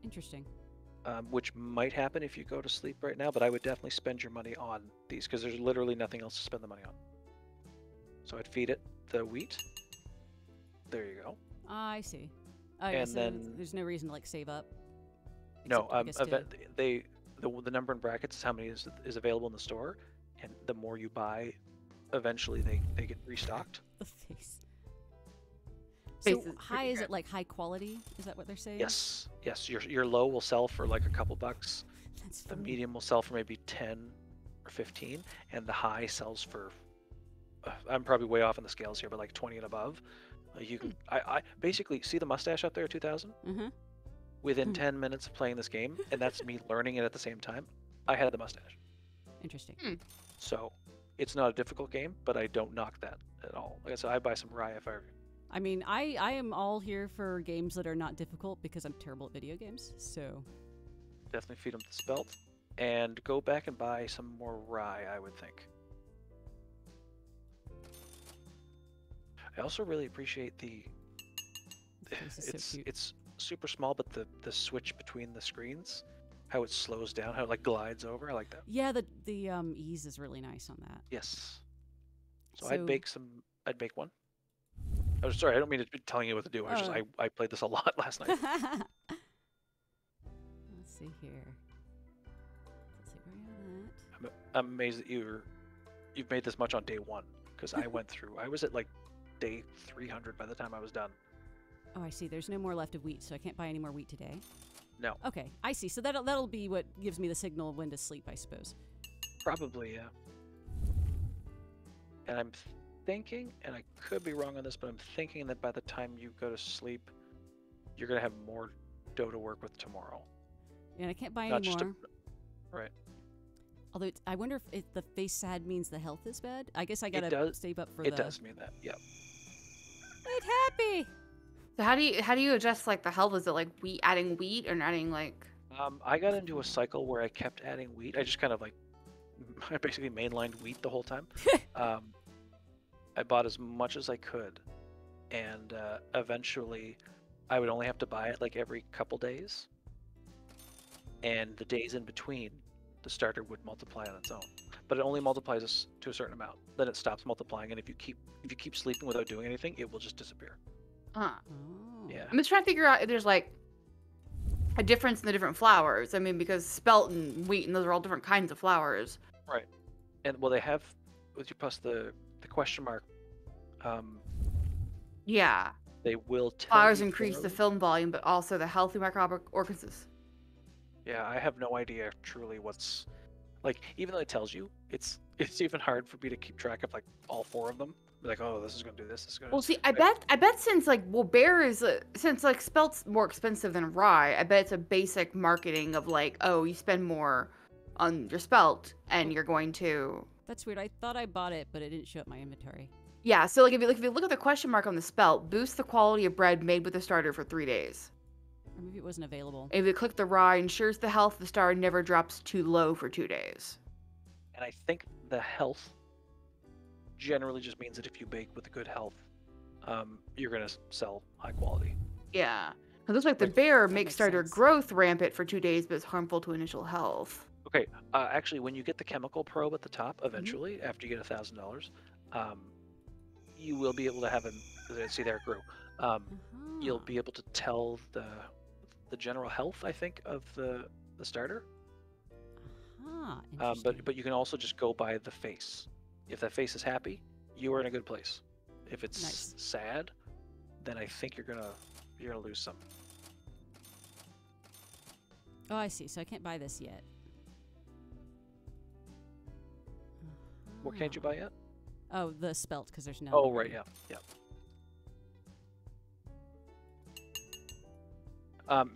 S1: Interesting.
S2: Which might happen if you go to sleep right now, but I would definitely spend your money on these because there's literally nothing else to spend the money on. So I'd feed it the wheat. There you go.
S1: I see. Okay,
S2: And
S1: so
S2: then-
S1: there's no reason to like save up.
S2: No,
S1: except, I guess, to-
S2: the number in brackets is how many is available in the store, and the more you buy, eventually they get restocked.
S1: the face. So
S3: Face is
S1: high
S3: pretty
S1: is
S3: good.
S1: it like high quality? Is that what they're saying?
S2: Yes. Your low will sell for like a couple bucks.
S1: That's
S2: The
S1: funny.
S2: medium will sell for maybe 10 or 15, and the high sells for. I'm probably way off on the scales here, but like 20 and above. You can. I basically see the mustache up there, 2000.
S1: Mm-hmm.
S2: Within 10 minutes of playing this game, and that's me learning it at the same time. I had the mustache.
S1: Interesting.
S2: So it's not a difficult game, but I don't knock that at all. Like I said, I buy some rye if I.
S1: I mean, I am all here for games that are not difficult because I'm terrible at video games. So
S2: Definitely feed them the spelt, and go back and buy some more rye. I would think. I also really appreciate
S1: the face is so cute.
S2: it's super small, but the switch between the screens, how it slows down, how it like glides over. I like that.
S1: Yeah, the ease is really nice on that.
S2: Yes. So
S1: So-
S2: I'd bake one. Oh, sorry, I don't mean to be telling you what to do. I played this a lot last night.
S1: Let's see here. Let's see where you at.
S2: I'm amazed that you've made this much on day one, because I went through. I was at like day 300 by the time I was done.
S1: Oh, I see. There's no more left of wheat, so I can't buy any more wheat today.
S2: No,
S1: Okay, I see. So that'll be what gives me the signal of when to sleep, I suppose.
S2: probably yeah. And I'm thinking, and I could be wrong on this, but I'm thinking that by the time you go to sleep, you're gonna have more dough to work with tomorrow.
S1: And I can't buy
S2: Not
S1: any
S2: just
S1: more.
S2: Right.
S1: Although I wonder if the face sad means the health is bad. I guess I gotta
S2: does-
S1: save up for
S2: It
S1: the.
S2: does mean that. Yeah.
S1: It happy.
S3: So how do you adjust like the health? Is it like adding wheat or adding like?
S2: I got into a cycle where I kept adding wheat. I just kind of like, I basically mainlined wheat the whole time. I bought as much as I could, and eventually, I would only have to buy it like every couple days. and the days in between, the starter would multiply on its own. But it only multiplies us to a certain amount. Then it stops multiplying, and if you keep sleeping without doing anything, it will just disappear.
S3: Huh.
S1: Oh.
S2: Yeah.
S3: I'm just trying to figure out if there's like a difference in the different flowers. I mean, because spelt and wheat, and those are all different kinds of flowers.
S2: Right. And well, they have with you plus the question mark.
S3: Yeah.
S2: They will tell
S3: Flowers
S2: you
S3: increase the
S2: thoroughly.
S3: film volume, but also the healthy microorganisms.
S2: Yeah, I have no idea truly what's like. Even though it tells you, it's even hard for me to keep track of like all 4 of them. Be like, oh, this is gonna do this. This is gonna.
S3: Well,
S2: do
S3: see,
S2: this.
S3: I bet since like, well, bear is since like spelt's more expensive than rye. I bet it's a basic marketing of like, oh, you spend more on your spelt, and you're going to.
S1: That's weird. I thought I bought it, but it didn't show up my inventory.
S3: Yeah, so like if you look at the question mark on the spelt, boost the quality of bread made with the starter for 3 days.
S1: Or maybe it wasn't available.
S3: If you click the rye, ensures the health of the starter never drops too low for 2 days.
S2: And I think the health generally just means that if you bake with good health, you're gonna sell high quality.
S3: Yeah. It looks like the
S2: Like,
S3: bear
S1: that
S3: makes
S1: makes
S3: starter
S1: sense.
S3: growth rampant for 2 days, but is harmful to initial health.
S2: Okay, actually, when you get the chemical probe at the top, eventually, after you get $1,000, you will be able to have see there it grew. You'll
S1: Uh-huh.
S2: be able to tell the general health, I think, of the starter.
S1: Ah, interesting.
S2: But you can also just go by the face. If that face is happy, you are in a good place. If it's
S1: Nice.
S2: sad, then I think you're gonna lose some.
S1: Oh, I see. So I can't buy this yet.
S2: What can't you
S1: Uh-huh.
S2: buy yet?
S1: Oh, the spelt, because there's no.
S2: Oh, right, yeah.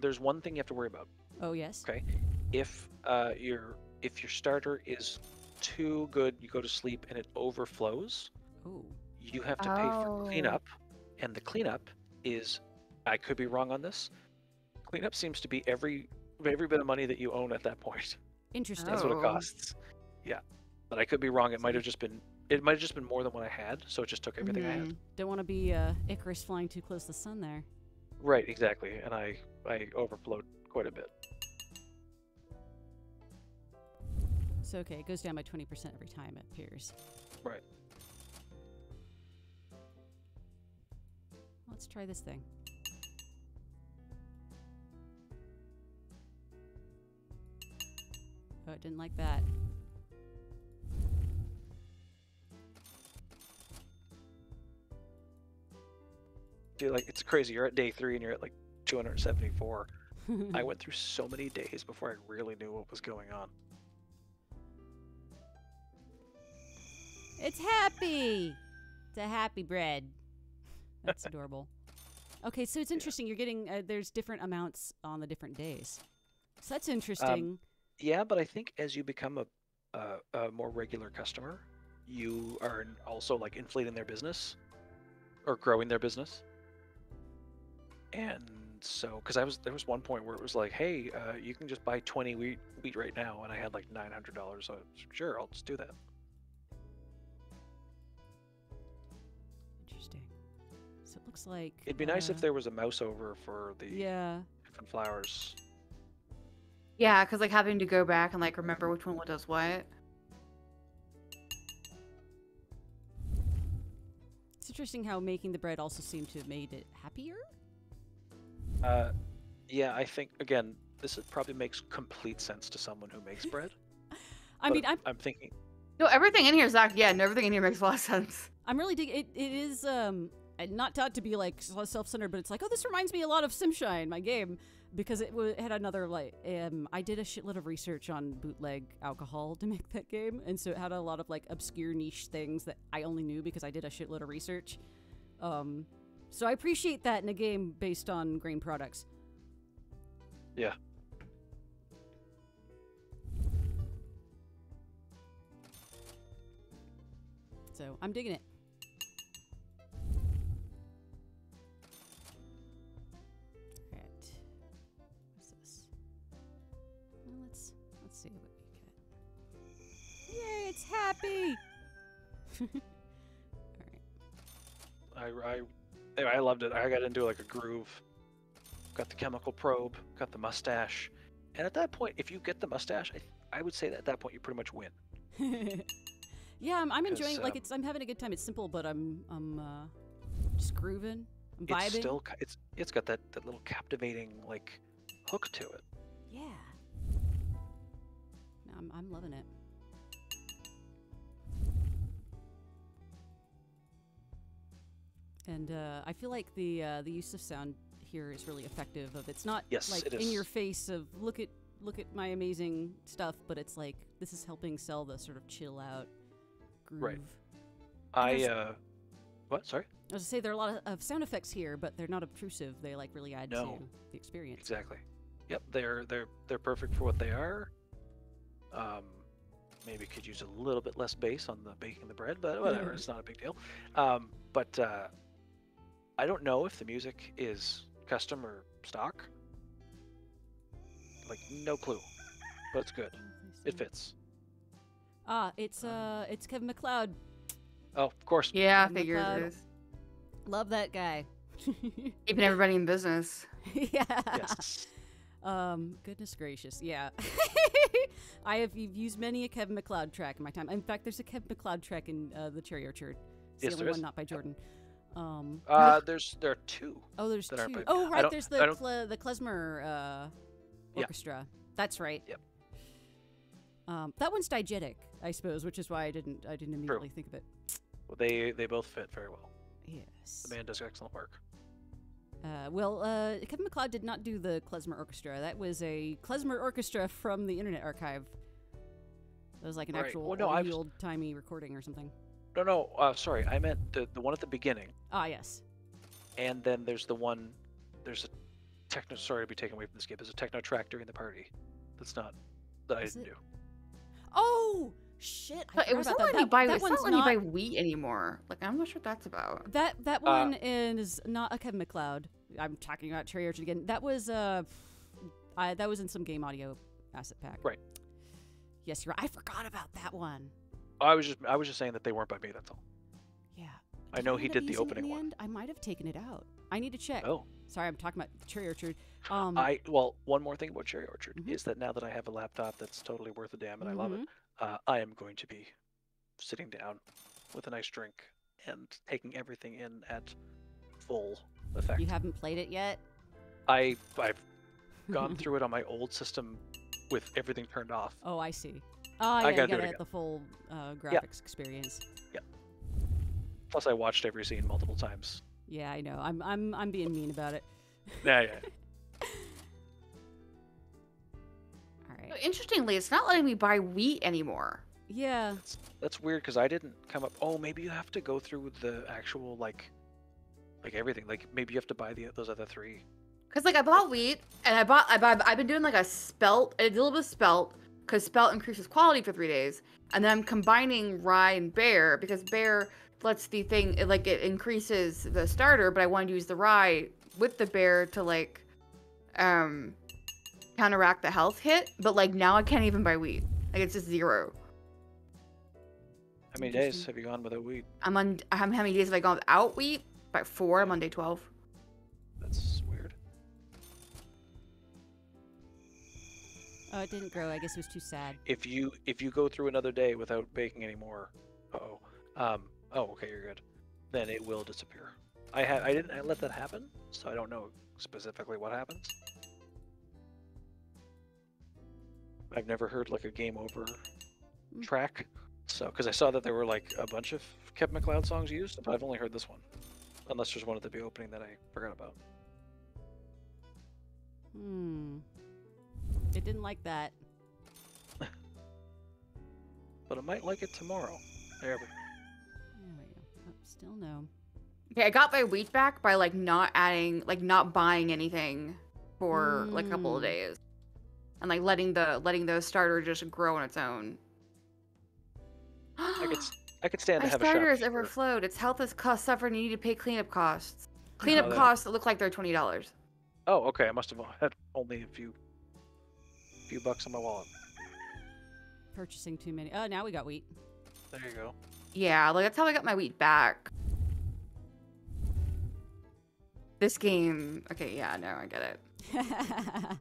S2: There's one thing you have to worry about.
S1: Oh, yes.
S2: Okay, if your starter is too good, you go to sleep and it overflows,
S1: Oh.
S2: you have to pay for cleanup, and the cleanup is, I could be wrong on this. Cleanup seems to be every bit of money that you own at that point.
S1: Interesting.
S2: That's what it
S3: Oh.
S2: costs. Yeah, but I could be wrong. It might have just been more than what I had, so it just took everything I had.
S1: Don't want to be Icarus flying too close to the sun there.
S2: Right, exactly, and I overflowed quite a bit.
S1: So, okay, it goes down by 20% every time it appears.
S2: Right.
S1: Let's try this thing. Oh, it didn't like that.
S2: Dude, like, it's crazy. You're at day 3 and you're at like 274. I went through so many days before I really knew what was going on.
S1: It's happy! It's a happy bread. That's adorable. Okay, so it's interesting. You're getting, there's different amounts on the different days. So that's interesting.
S2: Yeah, but I think as you become a more regular customer, you are also like inflating their business or growing their business. And so, because there was one point where it was like, hey, you can just buy 20 wheat right now, and I had like $900. So sure, I'll just do that.
S1: Interesting. So it looks like
S2: It'd be nice if there was a mouse over for the
S1: Yeah.
S2: different flowers.
S3: Yeah, because like having to go back and like remember which one does what.
S1: It's interesting how making the bread also seemed to have made it happier.
S2: Yeah, I think again, probably makes complete sense to someone who makes bread.
S1: I mean,
S2: I'm thinking.
S3: No, everything in here is actually, yeah, no, everything in here makes a lot of sense.
S1: I'm really digging it. It is not taught to be like self-centered, but it's like, oh, this reminds me a lot of Simshine, my game, because it had another like I did a shitload of research on bootleg alcohol to make that game, and so it had a lot of like obscure niche things that I only knew because I did a shitload of research. So I appreciate that in a game based on grain products.
S2: Yeah.
S1: So I'm digging it. Alright. What's this? Well, let's see what we get. Yay, it's happy! Alright.
S2: I loved it. I got into like a groove. Got the chemical probe, got the mustache, And at that point, if you get the mustache, I would say that at that point you pretty much win.
S1: Yeah, I'm enjoying
S2: 'Cause,
S1: like I'm having a good time. It's simple, but I'm just grooving. I'm vibing.
S2: It's still it's got that little captivating like hook to it.
S1: Yeah. No, I'm loving it. And I feel like the use of sound here is really effective. It's not
S2: Yes,
S1: like
S2: it
S1: in
S2: is.
S1: your face of look at my amazing stuff, but it's like this is helping sell the sort of chill out groove.
S2: Right.
S1: There's-
S2: What? Sorry.
S1: I was to say there are a lot of sound effects here, but they're not obtrusive. They like really add
S2: No.
S1: to the experience.
S2: Exactly. Yep. They're perfect for what they are. Maybe could use a little bit less bass on the baking the bread, but whatever. It's not a big deal. But I don't know if the music is custom or stock. Like no clue, but it's good. It fits.
S1: Ah, it's Kevin MacLeod.
S2: Oh, of course.
S3: Yeah, I
S1: Kevin
S3: figured
S1: MacLeod.
S3: it is.
S1: Love that guy.
S3: Keeping everybody in business.
S1: Yeah.
S2: Yes.
S1: Goodness gracious, yeah. I've used many a Kevin MacLeod track in my time. In fact, there's a Kevin MacLeod track in the Cherry Orchard. It's
S2: Yes,
S1: the only
S2: there
S1: one
S2: is.
S1: not by Jordan.
S2: There are two.
S1: Oh, there's
S2: that aren't
S1: two.
S2: by-
S1: Oh,
S2: I
S1: right.
S2: don't-
S1: There's
S2: I
S1: the
S2: don't-
S1: the klezmer
S2: Yeah.
S1: orchestra. That's right.
S2: Yep.
S1: That one's diegetic, I suppose, which is why I didn't immediately think of it.
S2: Well, they both fit very well.
S1: Yes.
S2: The man does excellent work.
S1: Kevin MacLeod did not do the klezmer orchestra. That was a klezmer orchestra from the Internet Archive. That was like an
S2: Right.
S1: actual
S2: Well, no, I was-
S1: old-timey recording or something.
S2: No. Sorry, I meant the one at the beginning,
S1: Ah, yes.
S2: and then there's the one. There's a techno. Sorry to be taken away from this game. There's a techno track during the party. That's not that I
S1: Is
S2: didn't
S1: it?
S2: do.
S1: Oh shit! I
S3: But it
S1: forgot
S3: was
S1: about
S3: not letting me
S1: that.
S3: buy.
S1: That
S3: It's not
S1: one's
S3: letting me buy wheat anymore. Like I'm not sure what that's about.
S1: That one is not a Kevin MacLeod. I'm talking about Cherry Orchard again. That was that was in some game audio asset pack.
S2: Right.
S1: Yes, you're right. I forgot about that one.
S2: I was just saying that they weren't by me. That's all.
S1: Yeah.
S2: I know he
S1: end up
S2: did the
S1: using it in
S2: opening one.
S1: end? I might have taken it out. I need to check.
S2: Oh.
S1: Sorry, I'm talking about Cherry Orchard.
S2: Well, one more thing about Cherry Orchard
S1: Mhm.
S2: is that now that I have a laptop that's totally worth a damn and I love it,
S1: Mhm.
S2: I am going to be sitting down with a nice drink and taking everything in at full effect.
S1: You haven't played it yet?
S2: I've gone through it on my old system with everything turned off.
S1: Oh, I see. Oh, yeah,
S2: I
S1: you
S2: gotta do
S1: gotta
S2: it
S1: get the full graphics experience.
S2: Plus, I watched every scene multiple times.
S1: Yeah, I know. I'm being mean about it.
S2: Yeah.
S1: All right.
S3: Interestingly, it's not letting me buy wheat anymore.
S1: Yeah.
S2: That's weird because I didn't come up. Oh, maybe you have to go through the actual like everything. Like maybe you have to buy those other three.
S3: Cause like I bought wheat and I've been doing like a little bit of spelt because spelt increases quality for 3 days, and then I'm combining rye and bear because bear lets the thing it increases the starter, but I wanted to use the rye with the bear to like counteract the health hit, but like now I can't even buy wheat. Like it's just 0.
S2: How many days have you gone without wheat?
S3: How many days have I gone without wheat? By 4. I'm on day 12.
S2: That's weird.
S1: Oh, it didn't grow. I guess it was too sad.
S2: If you go through another day without baking anymore, okay, you're good. Then it will disappear. I didn't let that happen, so I don't know specifically what happens. I've never heard like a game over track, so because I saw that there were like a bunch of Kevin MacLeod songs used, but I've only heard this one, unless there's one at the opening that I forgot about.
S1: It didn't like that.
S2: But I might like it tomorrow. There we go.
S1: There we go. Oh, still no.
S3: Okay, I got my wheat back by like not buying anything for like a couple of days, and like letting the starter just grow on its own.
S2: I could stand to
S3: My
S2: have a shot.
S3: starter has
S2: for sure.
S3: overflowed. Its health has cost suffered. You need to pay cleanup costs. Cleanup
S2: that-
S3: costs that look like they're $20.
S2: Oh, okay. I must have had only a few bucks in my wallet.
S1: Purchasing too many. Oh, now we got wheat.
S2: There you go.
S3: Yeah, like that's how I got my wheat back. This game. Okay, yeah, no, I get it.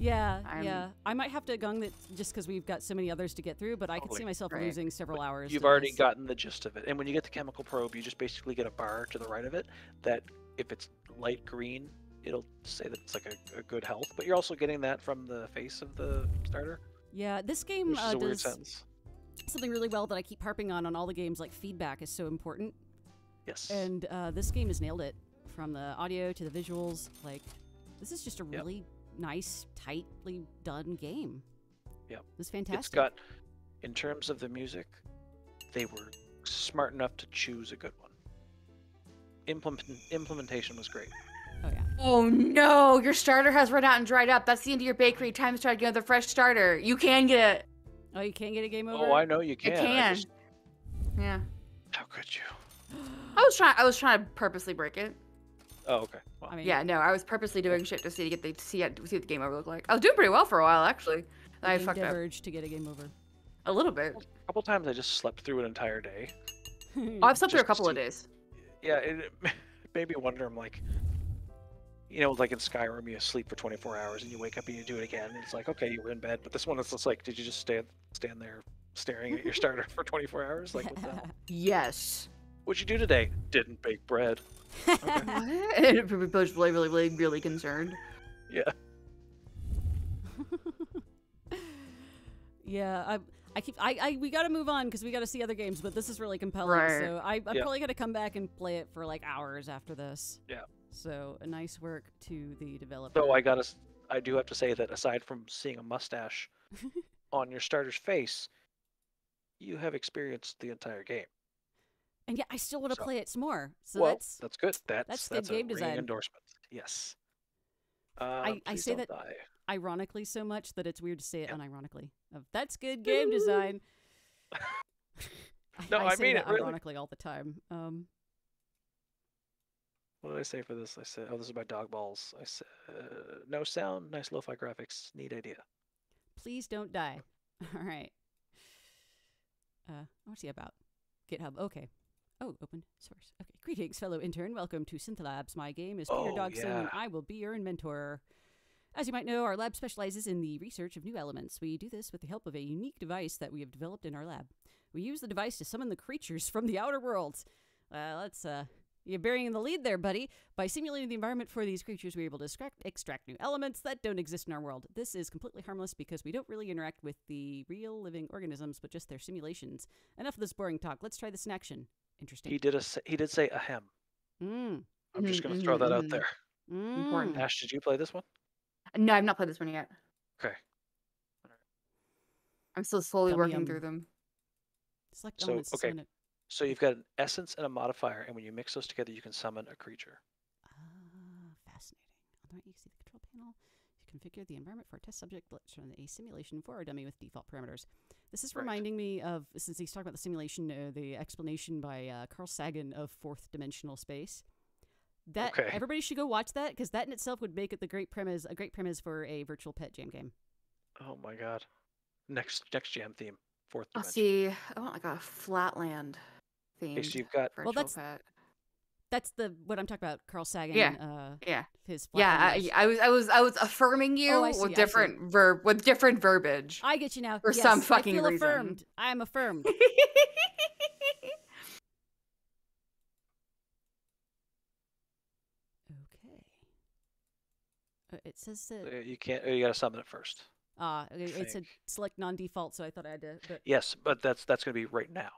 S1: Yeah,
S3: I'm-
S1: yeah. I might have to gung it just because we've got so many others to get through, but I could see
S2: Totally.
S1: myself
S3: Right.
S1: losing several hours.
S2: You've
S1: to
S2: already
S1: this.
S2: gotten the gist of it. And when you get the chemical probe, you just basically get a bar to the right of it that if it's light green, it'll say that it's like a good health. But you're also getting that from the face of the starter,
S1: Yeah, this game
S2: which is a weird
S1: does
S2: sentence.
S1: something really well that I keep harping on all the games. Like feedback is so important,
S2: Yes.
S1: and this game has nailed it from the audio to the visuals. Like, this is just a really nice, tightly done game.
S2: Yep.
S1: It's fantastic.
S2: It's got, in terms of the music, they were smart enough to choose a good one. Implementation was great.
S1: Oh yeah.
S3: Oh no, your starter has run out and dried up. That's the end of your bakery. Time to try to get another fresh starter. You can get it.
S1: Oh, you can't get a game over.
S2: Oh, I know you
S3: It
S2: can.
S3: can. Yeah.
S2: How could you?
S3: I was trying to purposely break it.
S2: Oh, okay. Well,
S1: I mean,
S3: Yeah, no, I was purposely doing shit to see what the game over looked like. I was doing pretty well for a while actually. Then I
S1: the
S3: fucked up
S1: urge to get a game over.
S3: a little bit.
S2: a couple times I just slept through an entire day.
S3: Oh, I've slept through a
S2: Just
S3: couple of
S2: see-
S3: days.
S2: Yeah, it made me wonder. I'm like, like in Skyrim, you sleep for 24 hours and you wake up and you do it again. It's like, okay, you were in bed, but this one is just like, did you just stand there staring at your starter for 24 hours? Like, what the hell?
S3: Yes.
S2: What'd you do today? Didn't bake bread. Okay.
S3: What? People was really concerned.
S2: Yeah.
S1: Yeah, we got to move on because we got to see other games, but this is really compelling.
S3: Right.
S1: So I'm
S2: Yeah.
S1: probably gonna come back and play it for like hours after this.
S2: Yeah.
S1: So a nice work to the developer.
S2: Though I do have to say that aside from seeing a mustache on your starter's face, you have experienced the entire game.
S1: And yeah, I still want to
S2: So-
S1: play it some more. So
S2: well,
S1: that's
S2: good.
S1: that's good
S2: a
S1: game
S2: ringing
S1: design.
S2: endorsement. Yes.
S1: I
S2: Please
S1: say
S2: don't
S1: that-
S2: die.
S1: ironically so much that it's weird to say it
S2: Yeah.
S1: unironically. That's good game design.
S2: No, I
S1: say
S2: mean
S1: that
S2: it, really.
S1: ironically all the time.
S2: What did I say for this? I said, oh, this is by Dog Balls. I said, no sound, nice lo-fi graphics, neat idea.
S1: Please don't die. All right. What's he about? GitHub. Okay. Oh, open source. Okay. Greetings, fellow intern. Welcome to Synthlabs. My game is Peter
S2: Oh,
S1: Dogson, and
S2: yeah.
S1: I will be your mentor. As you might know, our lab specializes in the research of new elements. We do this with the help of a unique device that we have developed in our lab. We use the device to summon the creatures from the outer worlds. You're burying the lead there, buddy. By simulating the environment for these creatures, we're able to extract new elements that don't exist in our world. This is completely harmless because we don't really interact with the real living organisms, but just their simulations. Enough of this boring talk. Let's try this in action. Interesting.
S2: He did say ahem.
S1: Mm.
S2: I'm just going to throw that out there.
S3: Important.
S1: Mm.
S2: Ash, did you play this one?
S3: No, I've not played this one yet.
S2: Okay.
S3: I'm still slowly
S1: Yum,
S3: working
S1: yum.
S3: through them.
S1: Select
S2: So,
S1: elements to
S2: okay.
S1: summon it.
S2: So you've got an essence and a modifier, and when you mix those together, you can summon a creature.
S1: Fascinating. On the right, you see the control panel. You configure the environment for a test subject. Let's run a simulation for our dummy with default parameters. This is
S2: Right.
S1: reminding me of, since he's talking about the simulation, the explanation by Carl Sagan of fourth dimensional space. That
S2: Okay.
S1: everybody should go watch that because that in itself would make it a great premise for a virtual pet jam game.
S2: Oh my god. Next jam theme. Fourth
S3: I'll
S2: dimension.
S3: see. I want like a flatland theme.
S2: Okay, so you've got
S3: virtual
S1: that's-
S3: pet.
S1: That's what I'm talking about. Carl Sagan.
S3: Yeah. Yeah.
S1: His
S3: Yeah,
S1: Flatlanders.
S3: I was affirming you
S1: Oh, I see, I
S3: with
S1: see.
S3: different verbiage.
S1: I get you now.
S3: For
S1: Yes,
S3: some fucking
S1: I feel
S3: reason.
S1: affirmed. I am affirmed. Okay. It says that
S2: You can't. You got to summon it first.
S1: it said
S2: think.
S1: select non-default, so I thought I had to. But,
S2: Yes, but that's going to be right now.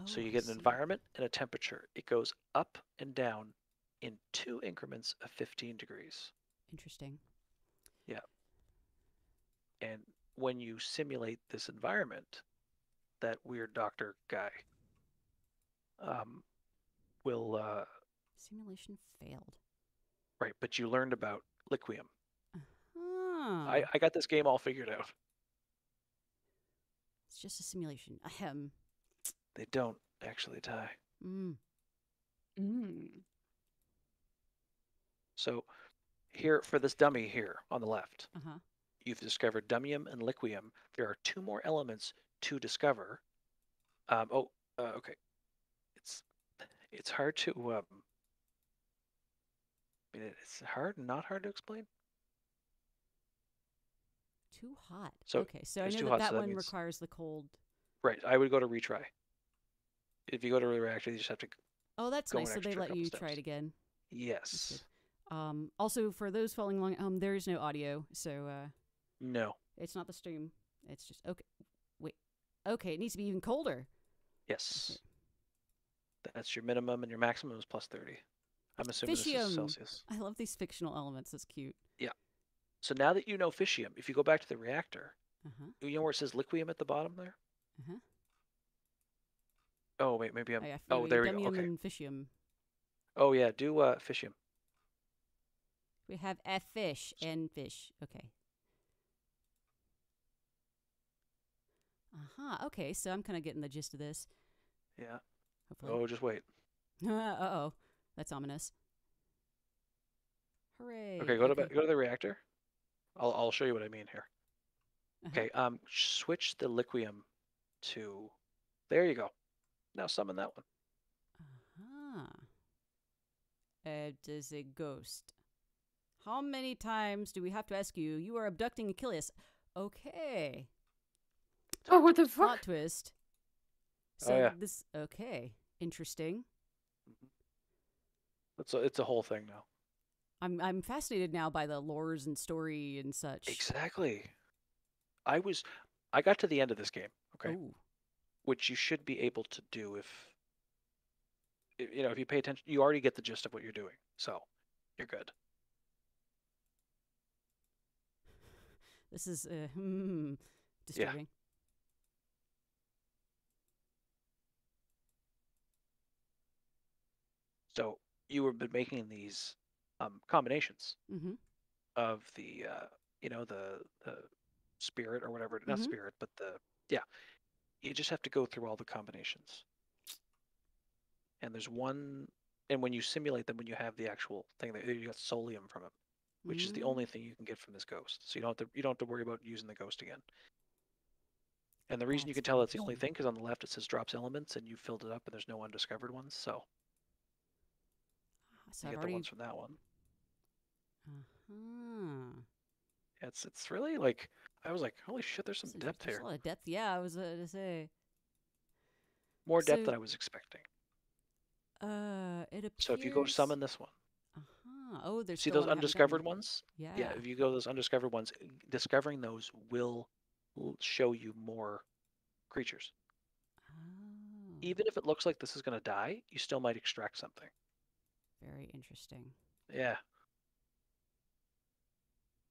S2: So
S1: oh,
S2: you
S1: I
S2: get an
S1: see.
S2: environment and a temperature. It goes up and down in 2 increments of 15 degrees.
S1: Interesting.
S2: And when you simulate this environment, that weird doctor guy will
S1: Simulation failed.
S2: right. But you learned about Liquium.
S1: Huh.
S2: I got this game all figured out.
S1: It's just a simulation. Ahem.
S2: They don't actually die.
S1: Mm.
S3: Mm.
S2: So here for this dummy here on the left,
S1: Uh-huh.
S2: you've discovered Dummium and Liquium. There are 2 more elements to discover. Okay. It's hard to I mean, it's hard and not hard to explain.
S1: Too hot.
S2: So
S1: okay, so I
S2: it's
S1: know
S2: too
S1: that
S2: hot,
S1: that
S2: so that
S1: one
S2: means
S1: requires the cold.
S2: right. I would go to retry. If you go to the reactor, you just have to
S1: Oh, that's
S2: go
S1: nice.
S2: an
S1: So they
S2: extra
S1: let
S2: couple
S1: you
S2: steps.
S1: try it again.
S2: Yes.
S1: good. Also, for those following along, there is no audio, so
S2: No.
S1: it's not the stream. It's just okay. Wait. Okay, it needs to be even colder.
S2: Yes. That's your minimum, and your maximum is plus 30. I'm assuming this is
S1: Fishium.
S2: Celsius.
S1: I love these fictional elements. That's cute.
S2: So now that you know fishium, if you go back to the reactor,
S1: Uh huh.
S2: you know where it says liquium at the bottom there?
S1: Uh huh.
S2: Oh wait, maybe I'm.
S1: Oh, yeah,
S2: Oh, there we go.
S1: Dumium
S2: Okay.
S1: and Fishium.
S2: Oh yeah, do fishium.
S1: We have a fish and fish. Okay. Okay, so I'm kind of getting the gist of this.
S2: Yeah.
S1: Hopefully.
S2: Oh, just wait.
S1: Uh-oh. That's ominous. Hooray.
S2: Okay, go to the reactor. I'll show you what I mean here.
S1: Uh-huh.
S2: Okay. Switch the liquium to. There you go. Now summon that one.
S1: It is a ghost. How many times do we have to ask you? You are abducting Achilles. Okay.
S3: Oh, what the
S1: Plot
S3: fuck?
S1: twist.
S2: Oh,
S1: So
S2: yeah.
S1: this okay. Interesting.
S2: It's a whole thing now.
S1: I'm fascinated now by the lores and story and such.
S2: Exactly. I got to the end of this game. Okay.
S1: Ooh.
S2: Which you should be able to do if you pay attention. You already get the gist of what you're doing, so you're good.
S1: This is disturbing.
S2: So you have been making these combinations
S1: Mm-hmm.
S2: of the the spirit or whatever, not
S1: Mhm.
S2: spirit, but you just have to go through all the combinations. And there's one, and when you simulate them, when you have the actual thing, that you get solium from it, which is the only thing you can get from this ghost. So you don't have to worry about using the ghost again. And the reason you
S1: That's
S2: can tell that's the only
S1: interesting.
S2: thing, because on the left it says drops elements, and you filled it up, and there's no undiscovered ones. So
S1: So
S2: you
S1: I've
S2: get the
S1: already.
S2: ones from that one.
S1: Uh-huh.
S2: It's really like, I was like, holy shit, there's some
S1: That's
S2: depth
S1: There's
S2: here.
S1: a lot of depth. Yeah, I was to say.
S2: More depth
S1: So-
S2: than I was expecting.
S1: It appears.
S2: So if you go summon this one,
S1: Oh, there's
S2: see
S1: still
S2: those
S1: one I haven't
S2: undiscovered
S1: gotten.
S2: ones?
S1: Yeah.
S2: Yeah, if you go those undiscovered ones, discovering those will show you more creatures.
S1: Oh.
S2: Even if it looks like this is going to die, you still might extract something.
S1: Very interesting.
S2: Yeah.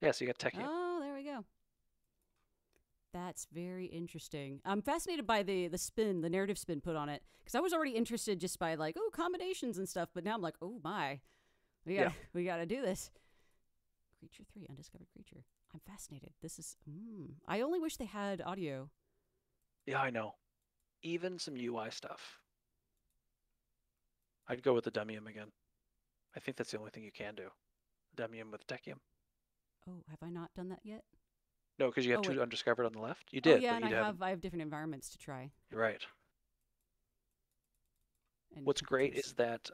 S2: Yeah, so you got Techium.
S1: Oh, there we go. That's very interesting. I'm fascinated by the spin, the narrative spin put on it, because I was already interested just by like, oh, combinations and stuff, but now I'm like, oh my, we gotta do this. Creature 3, undiscovered creature. I'm fascinated. This is. I only wish they had audio.
S2: Yeah, I know. Even some UI stuff. I'd go with the Demium again. I think that's the only thing you can do. Demium with Techium.
S1: Oh, have I not done that yet?
S2: No, because you have
S1: Oh,
S2: two
S1: wait.
S2: undiscovered on the left. You did,
S1: Oh yeah,
S2: but
S1: and
S2: you haven't.
S1: I have different environments to try.
S2: You're right.
S1: And
S2: What's great
S1: temperatures.
S2: is that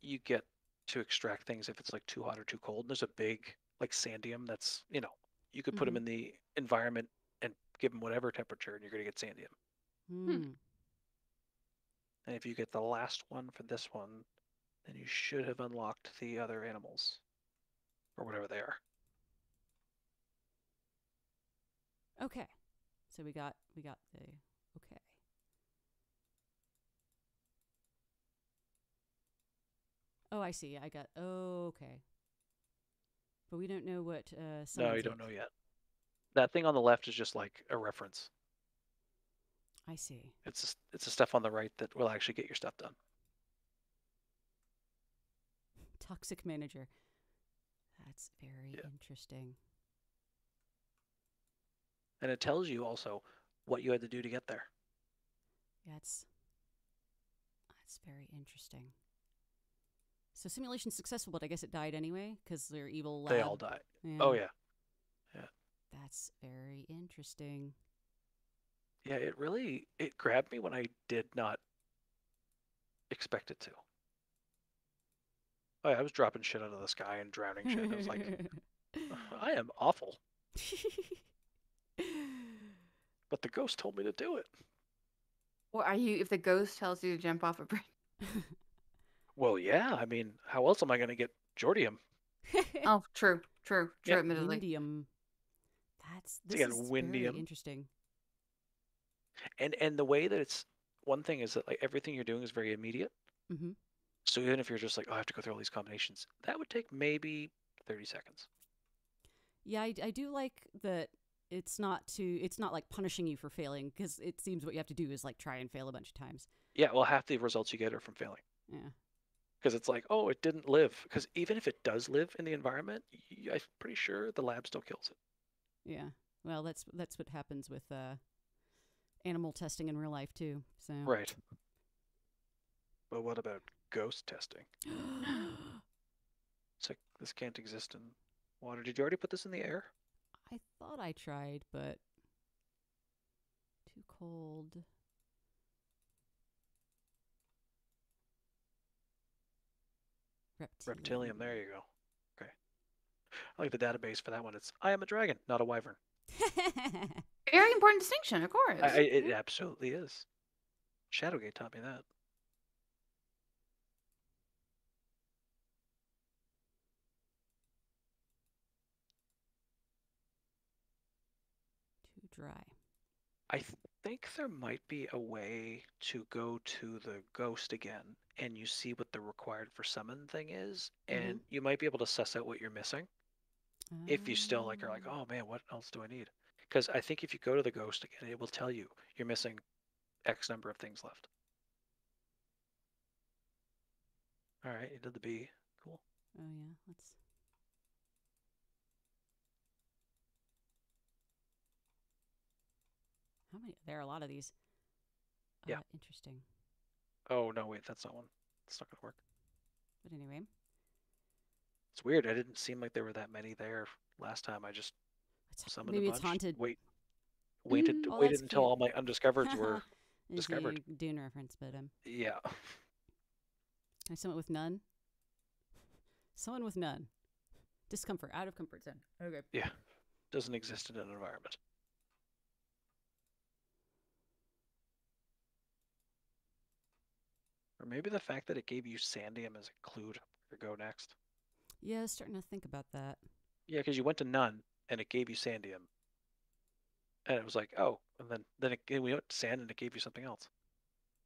S2: you get to extract things if it's like too hot or too cold. And there's a big like sandium that's, you could put them
S1: Mhm.
S2: in the environment and give them whatever temperature and you're going to get sandium. And if you get the last one for this one, then you should have unlocked the other animals or whatever they are.
S1: Okay, so we got the okay. Oh, I see. I got. Oh, okay. But we don't know what.
S2: No, you don't know yet. That thing on the left is just like a reference.
S1: I see.
S2: It's the stuff on the right that will actually get your stuff done.
S1: Toxic manager. That's very interesting.
S2: And it tells you also what you had to do to get there.
S1: Yeah, that's very interesting. So simulation successful, but I guess it died anyway because they're evil lab.
S2: They all die.
S1: Yeah.
S2: Oh yeah.
S1: That's very interesting.
S2: Yeah, it grabbed me when I did not expect it to. Oh yeah, I was dropping shit out of the sky and drowning shit. I was like, I am awful. But the ghost told me to do it.
S3: Or are you, if the ghost tells you to jump off a bridge?
S2: Well, yeah. I mean, how else am I going to get Jordium?
S3: Oh, true,
S2: Yeah.
S3: admittedly.
S1: Windium.
S2: So
S1: This
S2: you got
S1: is very
S2: Windium.
S1: interesting.
S2: And the way that it's one thing is that like everything you're doing is very immediate.
S1: Mm-hmm.
S2: So even if you're just like, oh, I have to go through all these combinations, that would take maybe 30 seconds.
S1: Yeah, I do like that it's not like punishing you for failing, because it seems what you have to do is like try and fail a bunch of times.
S2: Yeah, well, half the results you get are from failing.
S1: Yeah.
S2: Because it's like, oh, it didn't live. Because even if it does live in the environment, I'm pretty sure the lab still kills it.
S1: Yeah. Well, that's what happens with animal testing in real life too. So.
S2: Right. But what about ghost testing? It's like this can't exist in water. Did you already put this in the air?
S1: I thought I tried, but too cold.
S2: Reptilium, there you go. Okay. I like the database for that one. It's I am a dragon, not a wyvern.
S3: Very important distinction, of course.
S2: It absolutely is. Shadowgate taught me that.
S1: Too dry.
S2: I think there might be a way to go to the ghost again and you see what the required for summon thing is, and you might be able to suss out what you're missing. If you still like are like, oh man, what else do I need? Because I think if you go to the ghost again, it will tell you you're missing X number of things left. All right, you did the B. Cool.
S1: Oh yeah, let's. How many? There are a lot of these.
S2: Yeah.
S1: Interesting.
S2: Oh no, wait, that's not one. It's not gonna work.
S1: But anyway.
S2: It's weird. I didn't seem like there were that many there last time. I just summoned
S1: Maybe
S2: a bunch.
S1: it's haunted.
S2: Waited
S1: Oh,
S2: until
S1: cute.
S2: all my undiscovereds were
S1: It's
S2: discovered.
S1: a Dune reference, but
S2: Yeah.
S1: I summon with none. Someone with none. Discomfort, out of comfort zone. Okay.
S2: Yeah. Doesn't exist in an environment. Or maybe the fact that it gave you Sandium as a clue to go next.
S1: Yeah, starting to think about that.
S2: Yeah, because you went to none and it gave you Sandium. And it was like, oh, and then we went to Sand and it gave you something else.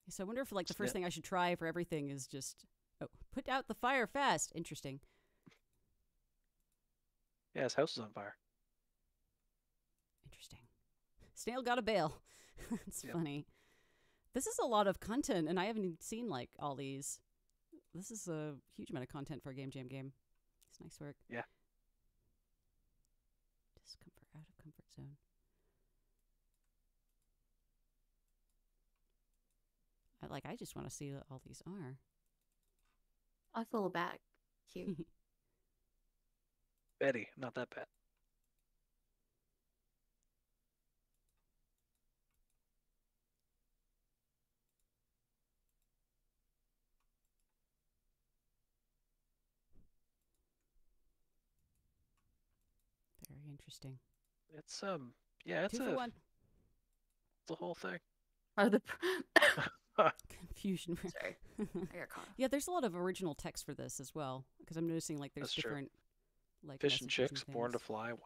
S1: So I wonder if like the first thing I should try for everything is just put out the fire fast. Interesting.
S2: Yeah, his house is on fire.
S1: Interesting. Snail got a bail. It's funny. This is a lot of content, and I haven't even seen like all these. This is a huge amount of content for a Game Jam game. It's nice work.
S2: Yeah.
S1: Discomfort, out of comfort zone. I just want to see what all these are.
S3: I like the little bag. Cute.
S2: Betty, not that bad.
S1: Very interesting.
S2: It's yeah, it's
S1: 2 for 1.
S2: It's a whole thing.
S3: The
S1: Confusion.
S3: Sorry, I got caught.
S1: Yeah, there's a lot of original text for this as well, because I'm noticing like there's
S2: That's true.
S1: different like
S2: Fish and
S1: messages
S2: Chicks, Born to
S1: things.
S2: Fly. Wow.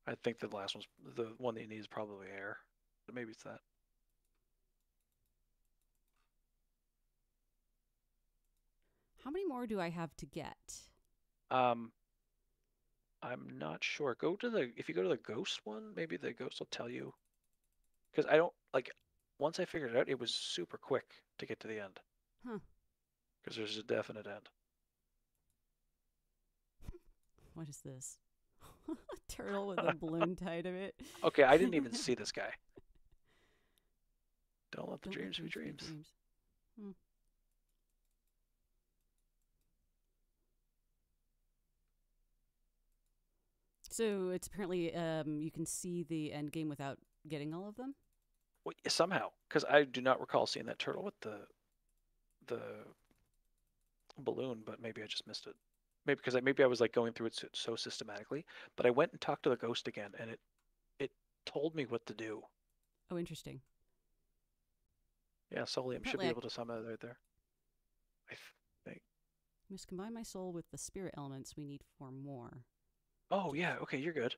S2: I think the last one's the one that you need is probably Air, but maybe it's that.
S1: How many more do I have to get?
S2: I'm not sure. If you go to the ghost one, maybe the ghost will tell you. Because I don't like. Once I figured it out, it was super quick to get to the end.
S1: Huh.
S2: Because there's a definite end.
S1: What is this? A turtle with a balloon tied to it.
S2: Okay, I didn't even see this guy. Don't let the
S1: Don't let
S2: dreams be dreams.
S1: Hmm. So it's apparently you can see the end game without getting all of them?
S2: Well, somehow, because I do not recall seeing that turtle with the balloon, but maybe I just missed it. Maybe because maybe I was like going through it so systematically. But I went and talked to the ghost again, and it told me what to do.
S1: Oh, interesting.
S2: Yeah, Solium should
S1: Apparently
S2: be
S1: I-
S2: able to summon it right there. I think.
S1: We must combine my soul with the spirit elements. We need 4 more.
S2: Oh yeah, okay, you're good.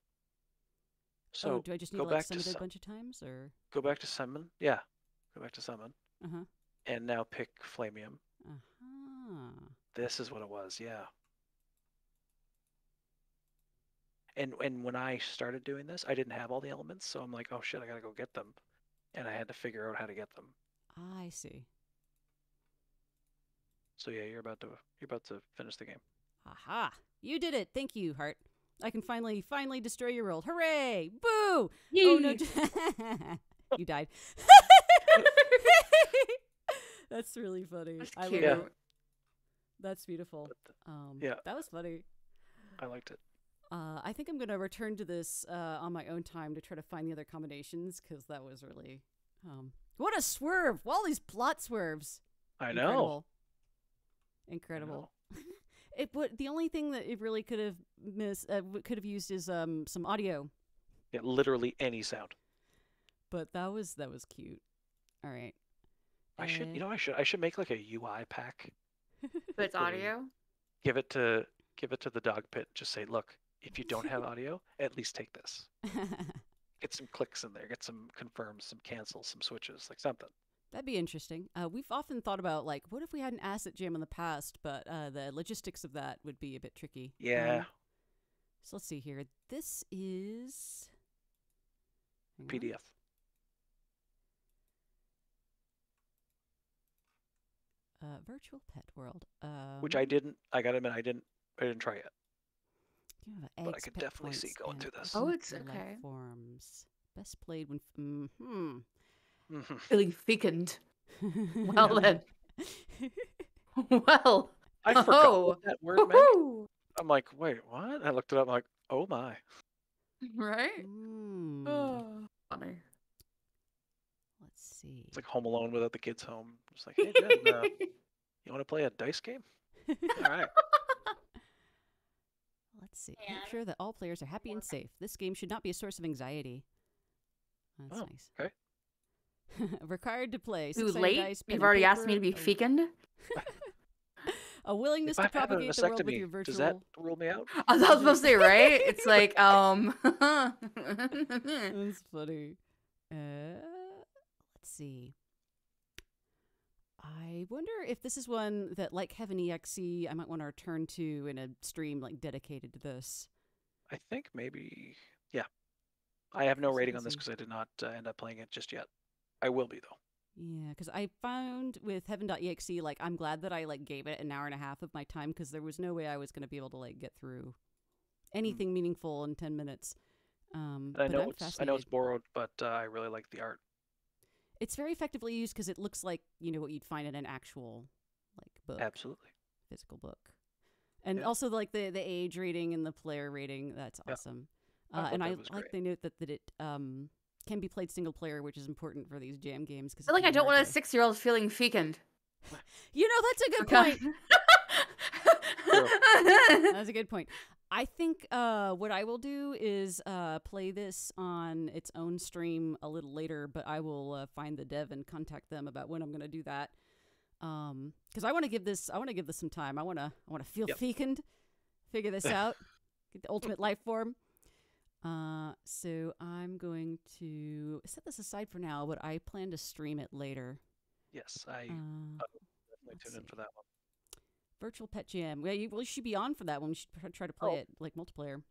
S2: So
S1: oh, do I just need
S2: go
S1: to like
S2: back to
S1: summon it a
S2: sum-
S1: bunch of times, or?
S2: go back to summon. Yeah, go back to summon,
S1: Uh-huh.
S2: and now pick Flamium.
S1: Uh-huh.
S2: This is what it was. Yeah. And when I started doing this, I didn't have all the elements, so I'm like, oh shit, I gotta go get them, and I had to figure out how to get them.
S1: I see.
S2: So yeah, you're about to finish the game.
S1: Aha! You did it! Thank you, Heart. I can finally destroy your world. Hooray! Boo! Oh no! You died. That's really funny.
S3: That's
S1: I
S3: cute.
S1: love
S2: Yeah.
S1: it. That's beautiful.
S2: Yeah.
S1: That was funny.
S2: I liked it.
S1: I think I'm going to return to this on my own time to try to find the other combinations, because that was really... what a swerve! All these plot swerves!
S2: I know.
S1: Incredible. The only thing that it really could have used is some audio,
S2: Yeah, literally any sound.
S1: but that was cute. All right.
S2: I should make like a UI pack.
S3: But it's audio.
S2: Give it to the dog pit. Just say, look, if you don't have audio, at least take this. Get some clicks in there. Get some confirms, some cancels, some switches, like something.
S1: That'd be interesting. We've often thought about, like, what if we had an asset jam in the past, but the logistics of that would be a bit tricky.
S2: Yeah.
S1: So let's see here. This is... hang on.
S2: PDF.
S1: Virtual Pet World.
S2: Which I gotta admit, I didn't try yet.
S1: You have
S2: but I
S1: eggs,
S2: could
S1: pet
S2: definitely see
S1: points,
S2: going
S1: and
S2: through this.
S3: Oh, it's
S1: life
S3: okay.
S1: forms. Best played when... Mm-hmm.
S3: Really thickened. Well then. Well.
S2: I forgot what that word meant.
S3: Woohoo!
S2: I'm like, wait, what? I looked it up. I'm like, oh my.
S3: Right?
S1: Mm.
S3: Oh, funny.
S1: Let's see.
S2: It's like Home Alone without the kids home. It's like, hey, Jen, you want to play a dice game? All right.
S1: Let's see. Make sure that all players are happy and safe. This game should not be a source of anxiety. That's
S2: Oh,
S1: nice.
S2: okay.
S1: Required to play.
S3: Too
S1: 6-sided
S3: late?
S1: dice, pen
S3: You've
S1: and
S3: already asked me to
S1: paper,
S3: be fecund?
S1: a willingness
S2: If
S1: to
S2: I have a
S1: propagate the world with
S2: vasectomy,
S1: your virtual...
S2: does that rule me out?
S3: I was supposed to say, right? It's like,
S1: That's funny. Let's see. I wonder if this is one that, like Heaven EXE, I might want to return to in a stream like dedicated to this.
S2: I think maybe, yeah. I have no
S1: So
S2: rating
S1: let's
S2: on this
S1: see.
S2: because I did not end up playing it just yet. I will be though.
S1: Yeah, because I found with Heaven.exe, like, I'm glad that I, like, gave it an hour and a half of my time, because there was no way I was going to be able to, like, get through anything meaningful in 10 minutes.
S2: And
S1: But
S2: I know
S1: I'm
S2: it's
S1: fascinated.
S2: borrowed, but I really like the art.
S1: It's very effectively used because it looks like, what you'd find in an actual, like, book.
S2: Absolutely.
S1: Physical book. And
S2: Yeah.
S1: also, like, the age rating and the player rating, that's
S2: Yeah.
S1: awesome.
S2: I thought
S1: And I
S2: that was
S1: like
S2: great.
S1: they note that it can be played single player, which is important for these jam games. Cause
S3: I feel like I don't want a 6-year-old feeling fecund.
S1: That's a good
S3: Okay.
S1: point.
S2: True.
S1: That's a good point. I think what I will do is play this on its own stream a little later, but I will find the dev and contact them about when I'm going to do that. Because I want to give this some time. I want to feel
S2: Yep.
S1: fecund, figure this out, get the ultimate life form. So I'm going to set this aside for now, but I plan to stream it later.
S2: Yes, I
S1: Uh,
S2: definitely
S1: let's
S2: tune in
S1: see.
S2: for that one.
S1: Virtual Pet Jam. Yeah, you should be on for that one. We should try to play
S2: Oh.
S1: it like multiplayer.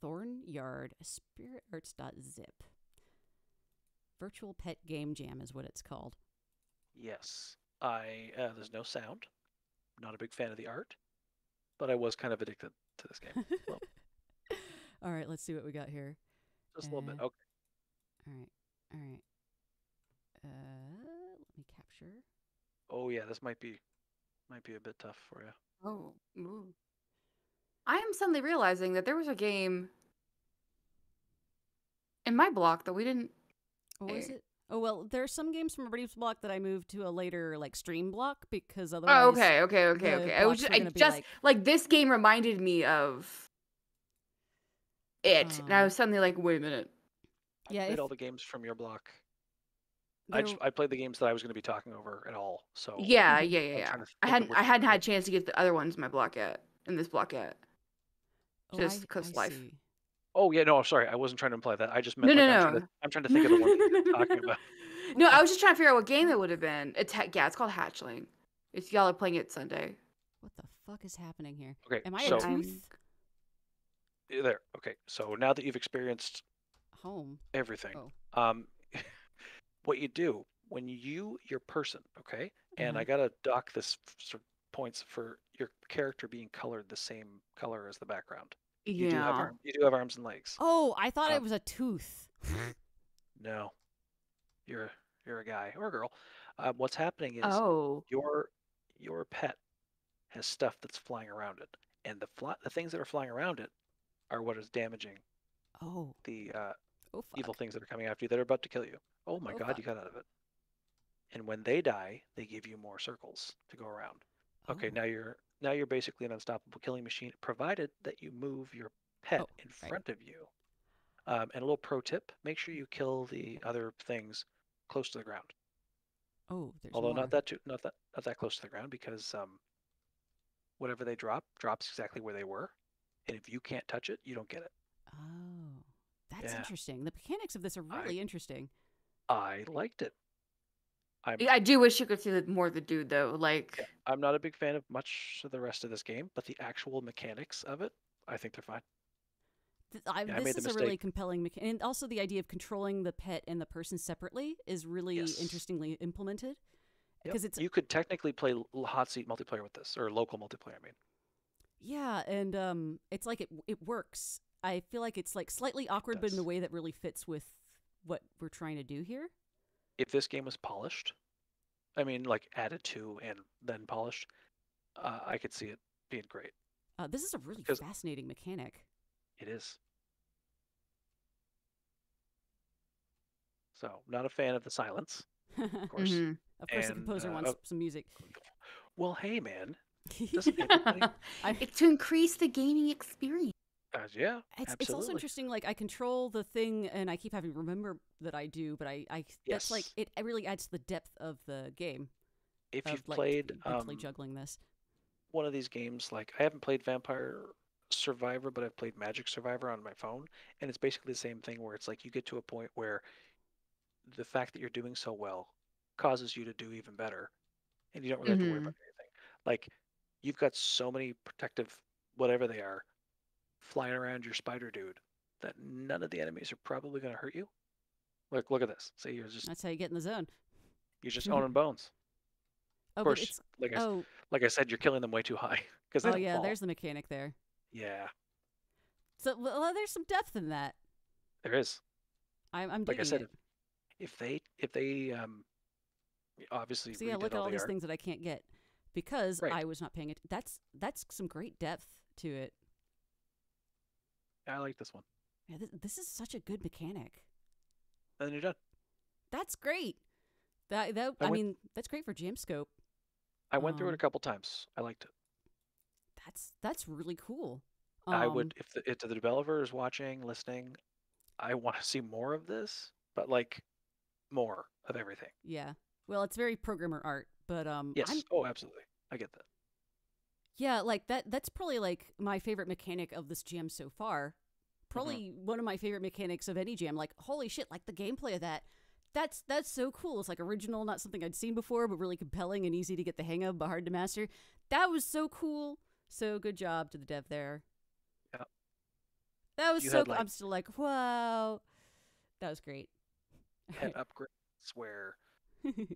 S1: Thornyard spiritarts.zip. Virtual Pet Game Jam is what it's called.
S2: Yes, there's no sound. Not a big fan of the art, but I was kind of addicted to this game. Well,
S1: All right, let's see what we got here.
S2: just a little bit.
S1: Uh,
S2: Okay.
S1: All right. Let me capture.
S2: Oh yeah, this might be a bit tough for you.
S3: Oh. Ooh. I am suddenly realizing that there was a game in my block that we didn't.
S1: What was it? Oh well, there are some games from Ready Block that I moved to a later like stream block because
S3: Oh,
S1: otherwise
S3: okay. I was
S1: blocks
S3: just,
S1: were
S3: I
S1: gonna be
S3: just like this game reminded me of it, and I
S1: Um,
S3: was suddenly like, wait a minute.
S2: I
S1: yeah,
S2: played
S1: if
S2: all the games from your block.
S1: there,
S2: I played the games that I was going to be talking over at all. So
S3: Yeah,
S1: Mhm.
S2: I'm
S3: yeah.
S2: trying to
S3: I
S2: think of
S3: hadn't
S2: which.
S3: I hadn't had a chance to get the other ones in my block yet, in this block yet.
S1: oh,
S3: Just
S1: I
S3: because life.
S1: see.
S2: Oh yeah, no, I'm sorry. I wasn't trying to imply that. I just meant
S3: No,
S2: like
S3: no.
S2: I'm trying to think of the ones that you're talking about.
S3: No,
S1: the
S3: I was just trying to figure out what game it would have been. Yeah, it's called Hatchling. It's y'all are playing it Sunday.
S1: What the fuck is happening here?
S2: Okay,
S1: Am I
S2: so
S1: a tooth?
S2: there. Okay, so now that you've experienced
S1: Home.
S2: everything,
S1: Oh.
S2: what you do when your person, okay, and I
S1: Uh-huh.
S2: gotta dock this sort of points for your character being colored the same color as the background. You do have
S3: Yeah.
S2: arms and legs.
S1: Oh, I thought
S2: Um,
S1: it was a tooth.
S2: no, you're a guy or a girl. What's happening is
S3: Oh.
S2: your pet has stuff that's flying around it, and the things that are flying around it are what is damaging
S1: Oh.
S2: the
S1: Oh fuck.
S2: evil things that are coming after you that are about to kill you. Oh my
S1: Oh
S2: God,
S1: fuck.
S2: you got out of it. And when they die, they give you more circles to go around. Okay,
S1: Oh.
S2: now you're basically an unstoppable killing machine, provided that you move your pet
S1: Oh,
S2: in
S1: right.
S2: front of you. And a little pro tip: make sure you kill the other things close to the ground.
S1: Oh, there's
S2: Although
S1: more.
S2: not that close to the ground, because whatever they drops exactly where they were, and if you can't touch it, you don't get it.
S1: Oh. That's
S2: Yeah,
S1: interesting. The mechanics of this are
S2: I
S1: really interesting.
S2: I liked it. I'm
S3: I do wish you could see more of the dude though. Like,
S2: Yeah, I'm not a big fan of much of the rest of this game, but the actual mechanics of it, I think they're fine. Yeah, I
S1: This
S2: made the
S1: is a really
S2: mistake.
S1: compelling mechanic, and also the idea of controlling the pet and the person separately is really
S2: Yes.
S1: interestingly implemented.
S2: Yep.
S1: Because it's
S2: You could technically play hot seat multiplayer with this, or local multiplayer. I mean,
S1: yeah, and it's like it works. I feel like it's like slightly awkward, but in a
S2: does.
S1: way that really fits with what we're trying to do here.
S2: If this game was polished, I mean, like added to and then polished, I could see it being great
S1: This is a really
S2: because
S1: fascinating mechanic.
S2: it is. So, not a fan of the silence, of course.
S3: mhm.
S1: Of course, the
S2: And
S1: composer wants some music.
S2: well, hey, man, doesn't everybody?
S1: I,
S3: It's to increase the gaming experience.
S2: Yeah,
S1: it's also
S2: absolutely.
S1: interesting. Like I control the thing, and I keep having to remember that I do, but I that's like
S2: Yes.
S1: it really adds to the depth of the game
S2: If
S1: of
S2: you've
S1: like
S2: played
S1: mentally juggling this.
S2: one of these games, like I haven't played Vampire Survivor, but I've played Magic Survivor on my phone, and it's basically the same thing where it's like you get to a point where the fact that you're doing so well causes you to do even better, and you don't really have to worry about
S3: Mhm.
S2: anything. Like you've got so many protective whatever they are flying around your spider dude that none of the enemies are probably going to hurt you. Look at this. See,
S1: That's how you get in the zone.
S2: you're just owning bones.
S1: Oh,
S2: Of
S1: but
S2: course,
S1: it's oh
S2: like I said, you're killing them way too high because they
S1: oh
S2: don't
S1: yeah,
S2: fall.
S1: there's the mechanic there.
S2: Yeah,
S1: So well, there's some depth in that.
S2: there is.
S1: I'm
S2: Like I
S1: digging
S2: said,
S1: it.
S2: if they obviously
S1: So yeah, look
S2: redid
S1: at
S2: all
S1: all
S2: the
S1: these
S2: art,
S1: things that I can't get because
S2: right?
S1: I was not paying it. That's some great depth to it.
S2: I like this one.
S1: Yeah, this is such a good mechanic.
S2: And then you're done.
S1: That's great. That
S2: I
S1: I
S2: went
S1: mean, that's great for Jamscope.
S2: I went through it a
S1: Um,
S2: couple times. I liked it.
S1: that's really cool.
S2: I would if the developer is watching, listening, I want to see more of this, but like more of everything.
S1: Yeah. Well, it's very programmer art, but I'm
S2: Yes. Oh, absolutely. I get that.
S1: yeah, like that's probably like my favorite mechanic of this jam so far.
S2: Hmm.
S1: Probably one of my favorite mechanics of any jam. Like, holy shit, like the gameplay of that. That's so cool. It's like original, not something I'd seen before, but really compelling and easy to get the hang of, but hard to master. That was so cool. So good job to the dev there.
S2: Yeah.
S1: That was
S2: You
S1: so
S2: had
S1: cool.
S2: like
S1: I'm still like, wow. That was great.
S2: pet upgrades where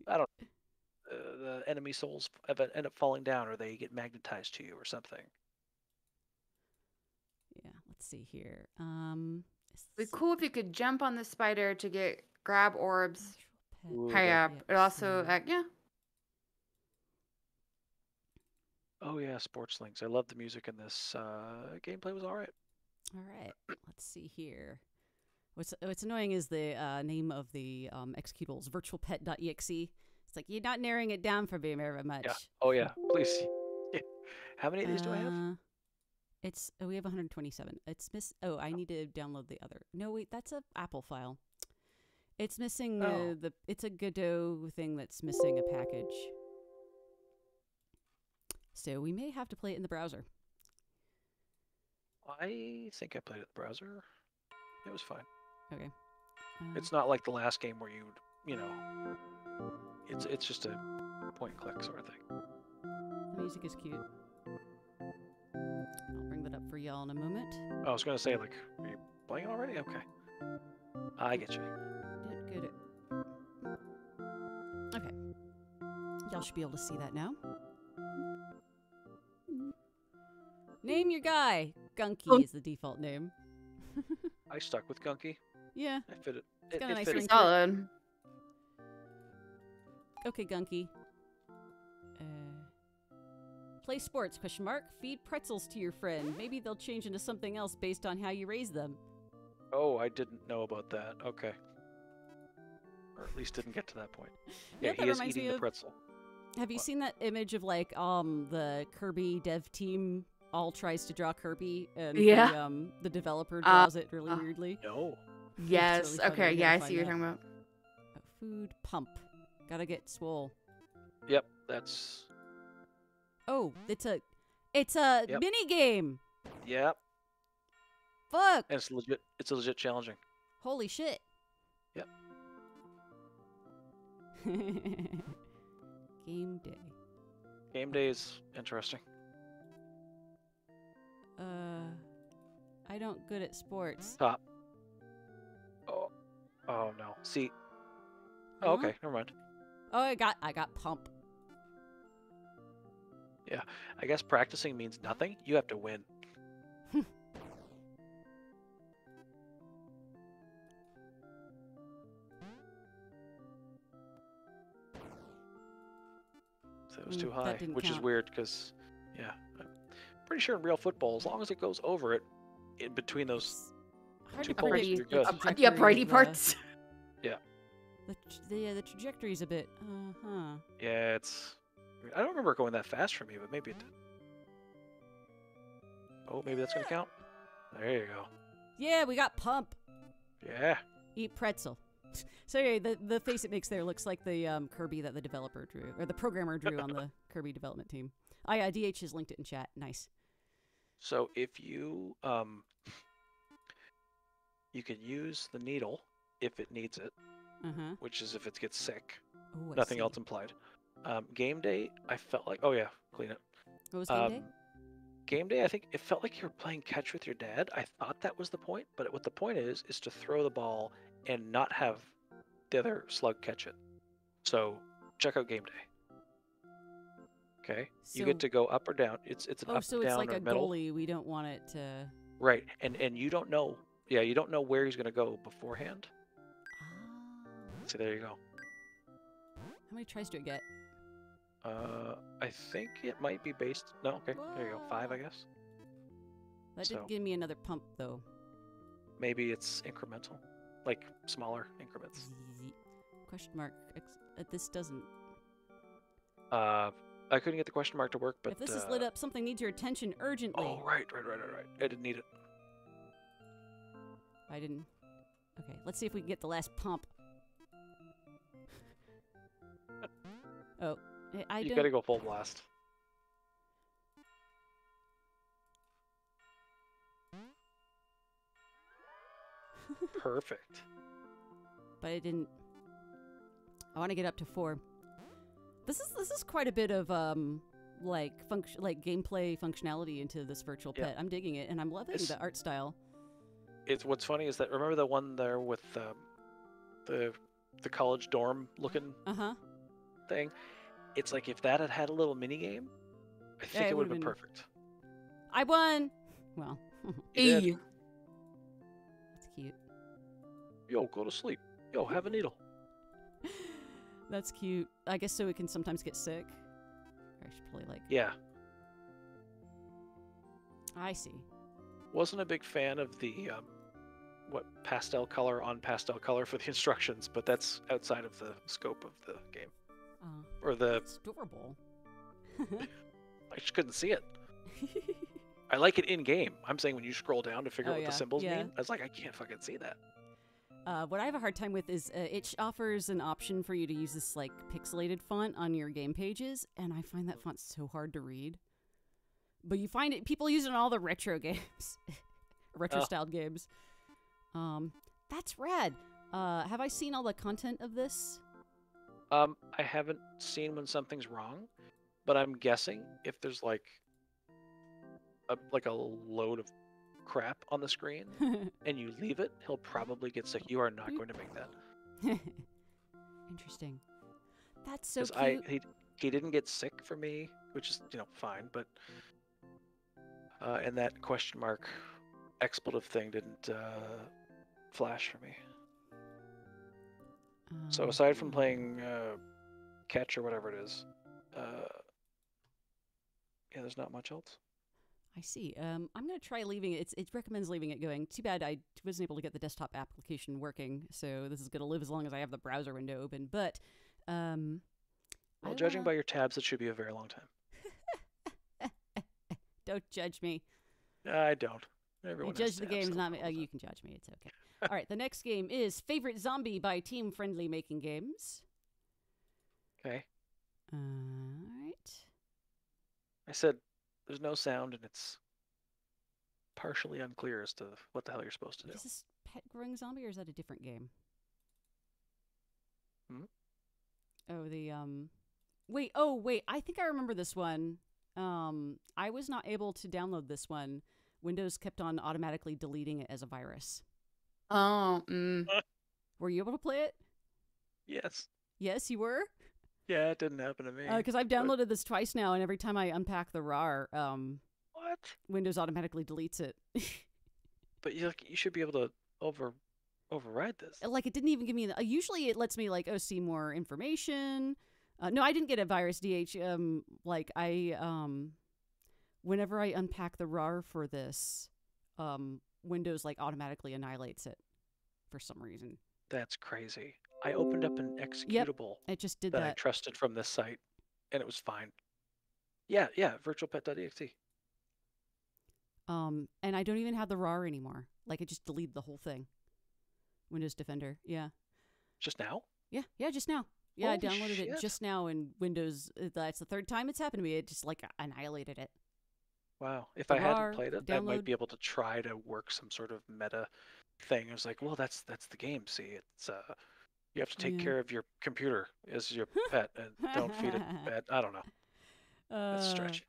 S2: I don't the enemy souls end up falling down or they get magnetized to you or something.
S1: Yeah, let's see here.
S3: It'd be cool if you could jump on the spider to grab orbs
S1: natural pet.
S2: Ooh,
S3: high
S2: that.
S3: up.
S1: Yep,
S3: It also,
S1: so
S3: yeah.
S2: Oh yeah, Sports Links. I love the music in this. Gameplay was all right.
S1: all right. Let's see here. What's annoying is the name of the executable is virtualpet.exe. It's like you're not narrowing it down for me very much.
S2: Yeah. Oh yeah. Please. Yeah. How many of these do I have?
S1: We have 127. I need to download the other. No, wait, that's a Apple file. It's missing it's a Godot thing that's missing a package. So we may have to play it in the browser.
S2: I think I played it in the browser. It was fine.
S1: Okay.
S2: It's not like the last game where it's just a point and click sort of thing.
S1: The music is cute. I'll bring that up for y'all in a moment.
S2: I was gonna say, like, are you playing it already? Okay. I get you.
S1: Good. Okay. Y'all should be able to see that now. Name your guy. Gunky is the default name.
S2: I stuck with Gunky.
S1: Yeah.
S2: I fit it.
S1: It's got a nice
S2: fitted.
S1: ring.
S3: Solid.
S1: Okay, Gunky. Play sports, ? Feed pretzels to your friend. Maybe they'll change into something else based on how you raise them.
S2: Oh, I didn't know about that. Okay. Or at least didn't get to that point.
S1: Yeah,
S2: Yeah,
S1: that
S2: he is
S1: reminds me
S2: eating the
S1: of-
S2: pretzel.
S1: Have you seen that image of like the Kirby dev team all tries to draw Kirby and
S3: Yeah.
S1: the developer draws it really weirdly?
S2: No.
S3: Yes.
S1: really funny.
S3: Okay.
S1: We
S3: Yeah, I
S1: gotta
S3: see what you're
S1: find
S3: talking about.
S1: Food pump. Gotta get swole.
S2: Yep, that's...
S1: Oh, it's a
S2: Yep.
S1: mini game.
S2: Yep.
S1: Fuck.
S2: And it's legit challenging.
S1: Holy shit.
S2: Yep.
S1: Game day.
S2: Game day is interesting.
S1: I don't good at sports.
S2: Top. Oh no. See. Oh,
S1: Huh?
S2: okay, never mind.
S1: Oh, I got pump.
S2: I guess practicing means nothing. You have to win. So it was too
S1: that
S2: high,
S1: didn't
S2: which is
S1: count.
S2: weird because, yeah, I'm pretty sure in real football, as long as it goes over it, in between those,
S1: Hard
S2: Two
S1: to
S2: poles,
S1: predict
S2: you're
S1: the
S2: good.
S1: trajectory
S3: Yeah, Brady
S1: of,
S3: parts.
S1: the trajectory's a bit.
S2: yeah, it's. I don't remember it going that fast for me, but maybe it did. Oh, maybe that's gonna count. There you go.
S1: Yeah, we got pump.
S2: Yeah.
S1: Eat pretzel. So anyway, the face it makes there looks like the Kirby that the developer drew, or the programmer drew on the Kirby development team. DH has linked it in chat. Nice.
S2: So if you you can use the needle if it needs it,
S1: Uh-huh.
S2: which is if it gets sick.
S1: Oh, I
S2: Nothing
S1: see.
S2: else implied. Game day, I felt like. Oh yeah, clean it.
S1: What was game day?
S2: Game day, I think it felt like you were playing catch with your dad. I thought that was the point, but what the point is to throw the ball and not have the other slug catch it. So check out game day. Okay, you get to go up or down. It's an up,
S1: so it's
S2: down,
S1: like
S2: or
S1: a
S2: middle.
S1: goalie. We don't want it to.
S2: Right, and you don't know. Yeah, you don't know where he's gonna go beforehand.
S1: Ah.
S2: So there you go.
S1: How many tries do it get?
S2: I think it might be based. No, okay, there you go. 5, I guess.
S1: That
S2: So-
S1: didn't give me another pump though.
S2: Maybe it's incremental, like smaller increments.
S1: Question mark. This doesn't.
S2: I couldn't get the question mark to work, but
S1: If this is lit up, something needs your attention urgently.
S2: Oh, right. I didn't need it.
S1: I didn't. Okay, let's see if we can get the last pump. Oh, I
S2: You
S1: don't.
S2: gotta go full blast. Perfect.
S1: But I didn't. I want to get up to 4. This is quite a bit of like gameplay functionality into this virtual
S2: Yeah.
S1: pet. I'm digging it, and I'm loving
S2: It's-
S1: the art style.
S2: It's what's funny is that remember the one there with the college dorm looking
S1: Uh-huh.
S2: thing? It's like if that had had a little mini game, I think
S1: it
S2: it would have
S1: would've
S2: been
S1: been-
S2: perfect.
S1: I won. Well,
S2: You did.
S3: E.
S1: that's cute.
S2: Yo, go to sleep. Yo, have a needle.
S1: That's cute. I guess so it can sometimes get sick. I should probably like.
S2: Yeah.
S1: I see.
S2: Wasn't a big fan of the what pastel color on pastel color for the instructions, but that's outside of the scope of the game or the.
S1: It's adorable.
S2: I just couldn't see it. I like it in game. I'm saying when you scroll down to figure out what the symbols mean, I was like, I can't fucking see that.
S1: What I have a hard time with is it offers an option for you to use this like pixelated font on your game pages, and I find that font so hard to read. But you find it, people use it in all the retro games, retro-styled games. That's rad. Have I seen all the content of this?
S2: I haven't seen when something's wrong, but I'm guessing if there's like a load of crap on the screen and you leave it, he'll probably get sick. You are not going to make that.
S1: Interesting. That's so cute.
S2: He didn't get sick for me, which is fine, but and that question mark expletive thing didn't flash for me. So aside from playing catch or whatever it is, yeah, there's not much else.
S1: I see. I'm going to try leaving it. It recommends leaving it going. Too bad I wasn't able to get the desktop application working, so this is going to live as long as I have the browser window open. But,
S2: well, judging by your tabs, it should be a very long time.
S1: Don't judge me.
S2: I don't. Everyone
S1: you judge the games, not me. You can judge me. It's okay. All right, the next game is Favorite Zombie by Team Friendly Making Games.
S2: Okay.
S1: All right.
S2: I said there's no sound, and it's partially unclear as to what the hell you're supposed to do.
S1: Is this Pet Growing Zombie, or is that a different game? Oh, the Wait. Oh, wait. I think I remember this one. I was not able to download this one. Windows kept on automatically deleting it as a virus.
S3: Oh.
S1: Were you able to play it?
S2: Yes.
S1: Yes, you were?
S2: Yeah, it didn't happen to me.
S1: Because I've downloaded this twice now, and every time I unpack the RAR,
S2: what?
S1: Windows automatically deletes it.
S2: But you should be able to override this.
S1: Like, it didn't even give me... usually it lets me, like, see more information. No, I didn't get a virus, DH. Whenever I unpack the RAR for this, Windows, like, automatically annihilates it for some reason.
S2: That's crazy. I opened up an executable
S1: it just did
S2: that I trusted from this site, and it was fine. Yeah, virtualpet.exe.
S1: And I don't even have the RAR anymore. Like, it just deleted the whole thing. Windows Defender, yeah.
S2: Just now?
S1: Yeah, just now. Yeah,
S2: Holy
S1: I downloaded
S2: shit.
S1: it just now in Windows. That's the third time it's happened to me. It just, like, annihilated it.
S2: Wow. If
S1: The
S2: I hadn't
S1: RAR,
S2: played it, I might be able to try to work some sort of meta thing. I was like, well, that's the game. See, it's you have to take care of your computer as your pet and don't feed it bad. I don't know. That's a stretch.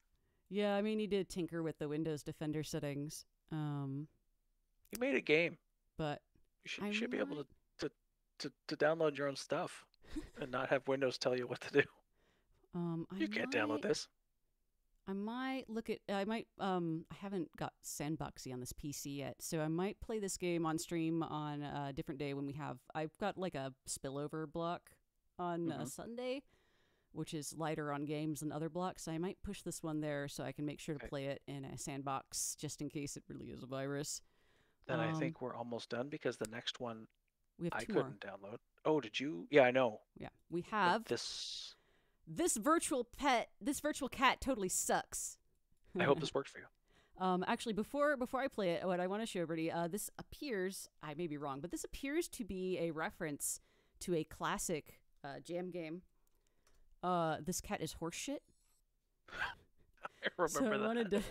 S1: Yeah, I mean, you did tinker with the Windows Defender settings.
S2: You made a game.
S1: But
S2: you should be able to download your own stuff and not have Windows tell you what to do. You can't download this.
S1: I might I haven't got Sandboxy on this PC yet, so I might play this game on stream on a different day when I've got like a spillover block on Sunday, which is lighter on games than other blocks. So I might push this one there so I can make sure to play it in a sandbox just in case it really is a virus.
S2: Then I think we're almost done because the next one
S1: we have
S2: I
S1: two
S2: couldn't
S1: more.
S2: download. Oh, did you? Yeah, I know.
S1: Yeah, we have This virtual cat totally sucks.
S2: I hope this worked for you.
S1: Actually, before I play it, what I want to show everybody, this appears, I may be wrong, but this appears to be a reference to a classic jam game. This cat is horseshit.
S2: I remember
S1: I wanted to...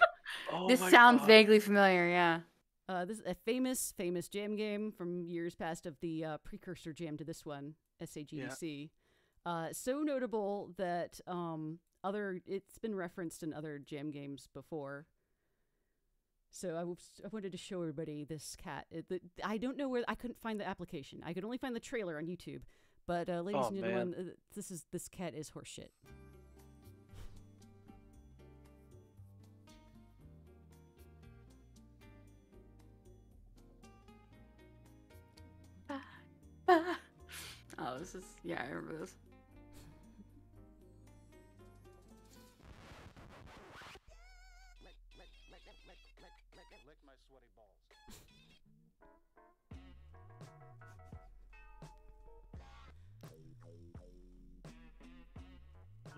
S3: This sounds vaguely familiar, yeah.
S1: This is a famous jam game from years past of the precursor jam to this one, SAGDC. Yeah. So notable that it's been referenced in other jam games before. So I wanted to show everybody this cat. I don't know I couldn't find the application. I could only find the trailer on YouTube. But ladies and gentlemen, this cat is horseshit.
S3: Oh, I remember this.
S4: Lick my sweaty balls.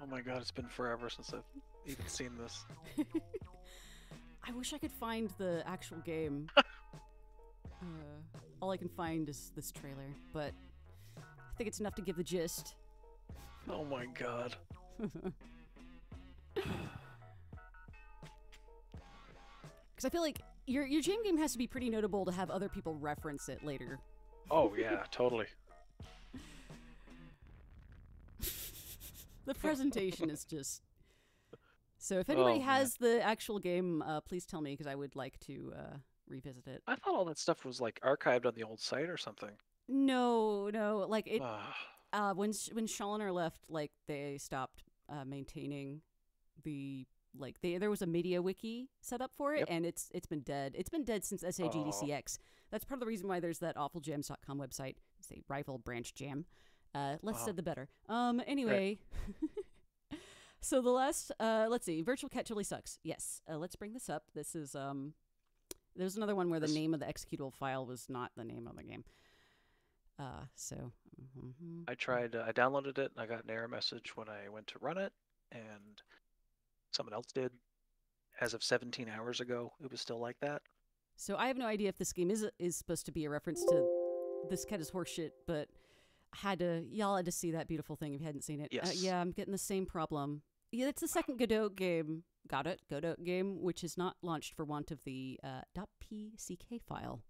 S2: Oh my god, it's been forever since I've even seen this.
S1: I wish I could find the actual game. All I can find is this trailer, but I think it's enough to give the gist.
S2: Oh my god.
S1: Because I feel like your jam game has to be pretty notable to have other people reference it later.
S2: Oh yeah, totally.
S1: The presentation is just... So if anybody
S2: Oh,
S1: has the actual game, please tell me, because I would like to revisit it.
S2: I thought all that stuff was like archived on the old site or something.
S1: No, like it...
S2: Ah,
S1: when Shaliner left, like they stopped maintaining the there was a media wiki set up for it,
S2: Yep.
S1: and it's been dead. It's been dead since SAGDCX. That's part of the reason why there's that awfuljams.com website. It's a rival branch jam. Less said the better. Anyway, so the last let's see, Virtual Cat totally sucks. Yes, let's bring this up. This is there's another one where the name of the executable file was not the name of the game.
S2: I tried, I downloaded it and I got an error message when I went to run it, and someone else did. As of 17 hours ago, it was still like that.
S1: So I have no idea if this game is supposed to be a reference to This Cat is Horseshit, but y'all had to see that beautiful thing if you hadn't seen it.
S2: Yes.
S1: Yeah, I'm getting the same problem. Yeah, it's the second Godot game. Godot game, which is not launched for want of the .pck file.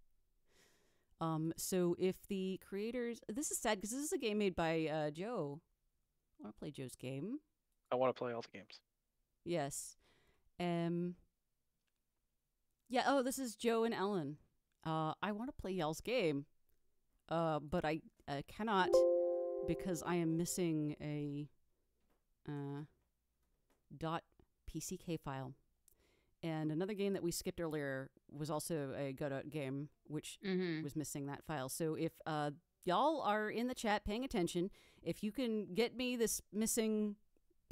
S1: So if the creators, this is sad because this is a game made by Joe. I want to play Joe's game.
S2: I want to play all the games.
S1: Yes. Yeah, oh, this is Joe and Ellen. I want to play y'all's game. But I cannot because I am missing a .pck file. And another game that we skipped earlier was also a Godot game, which was missing that file. So if y'all are in the chat paying attention, if you can get me this missing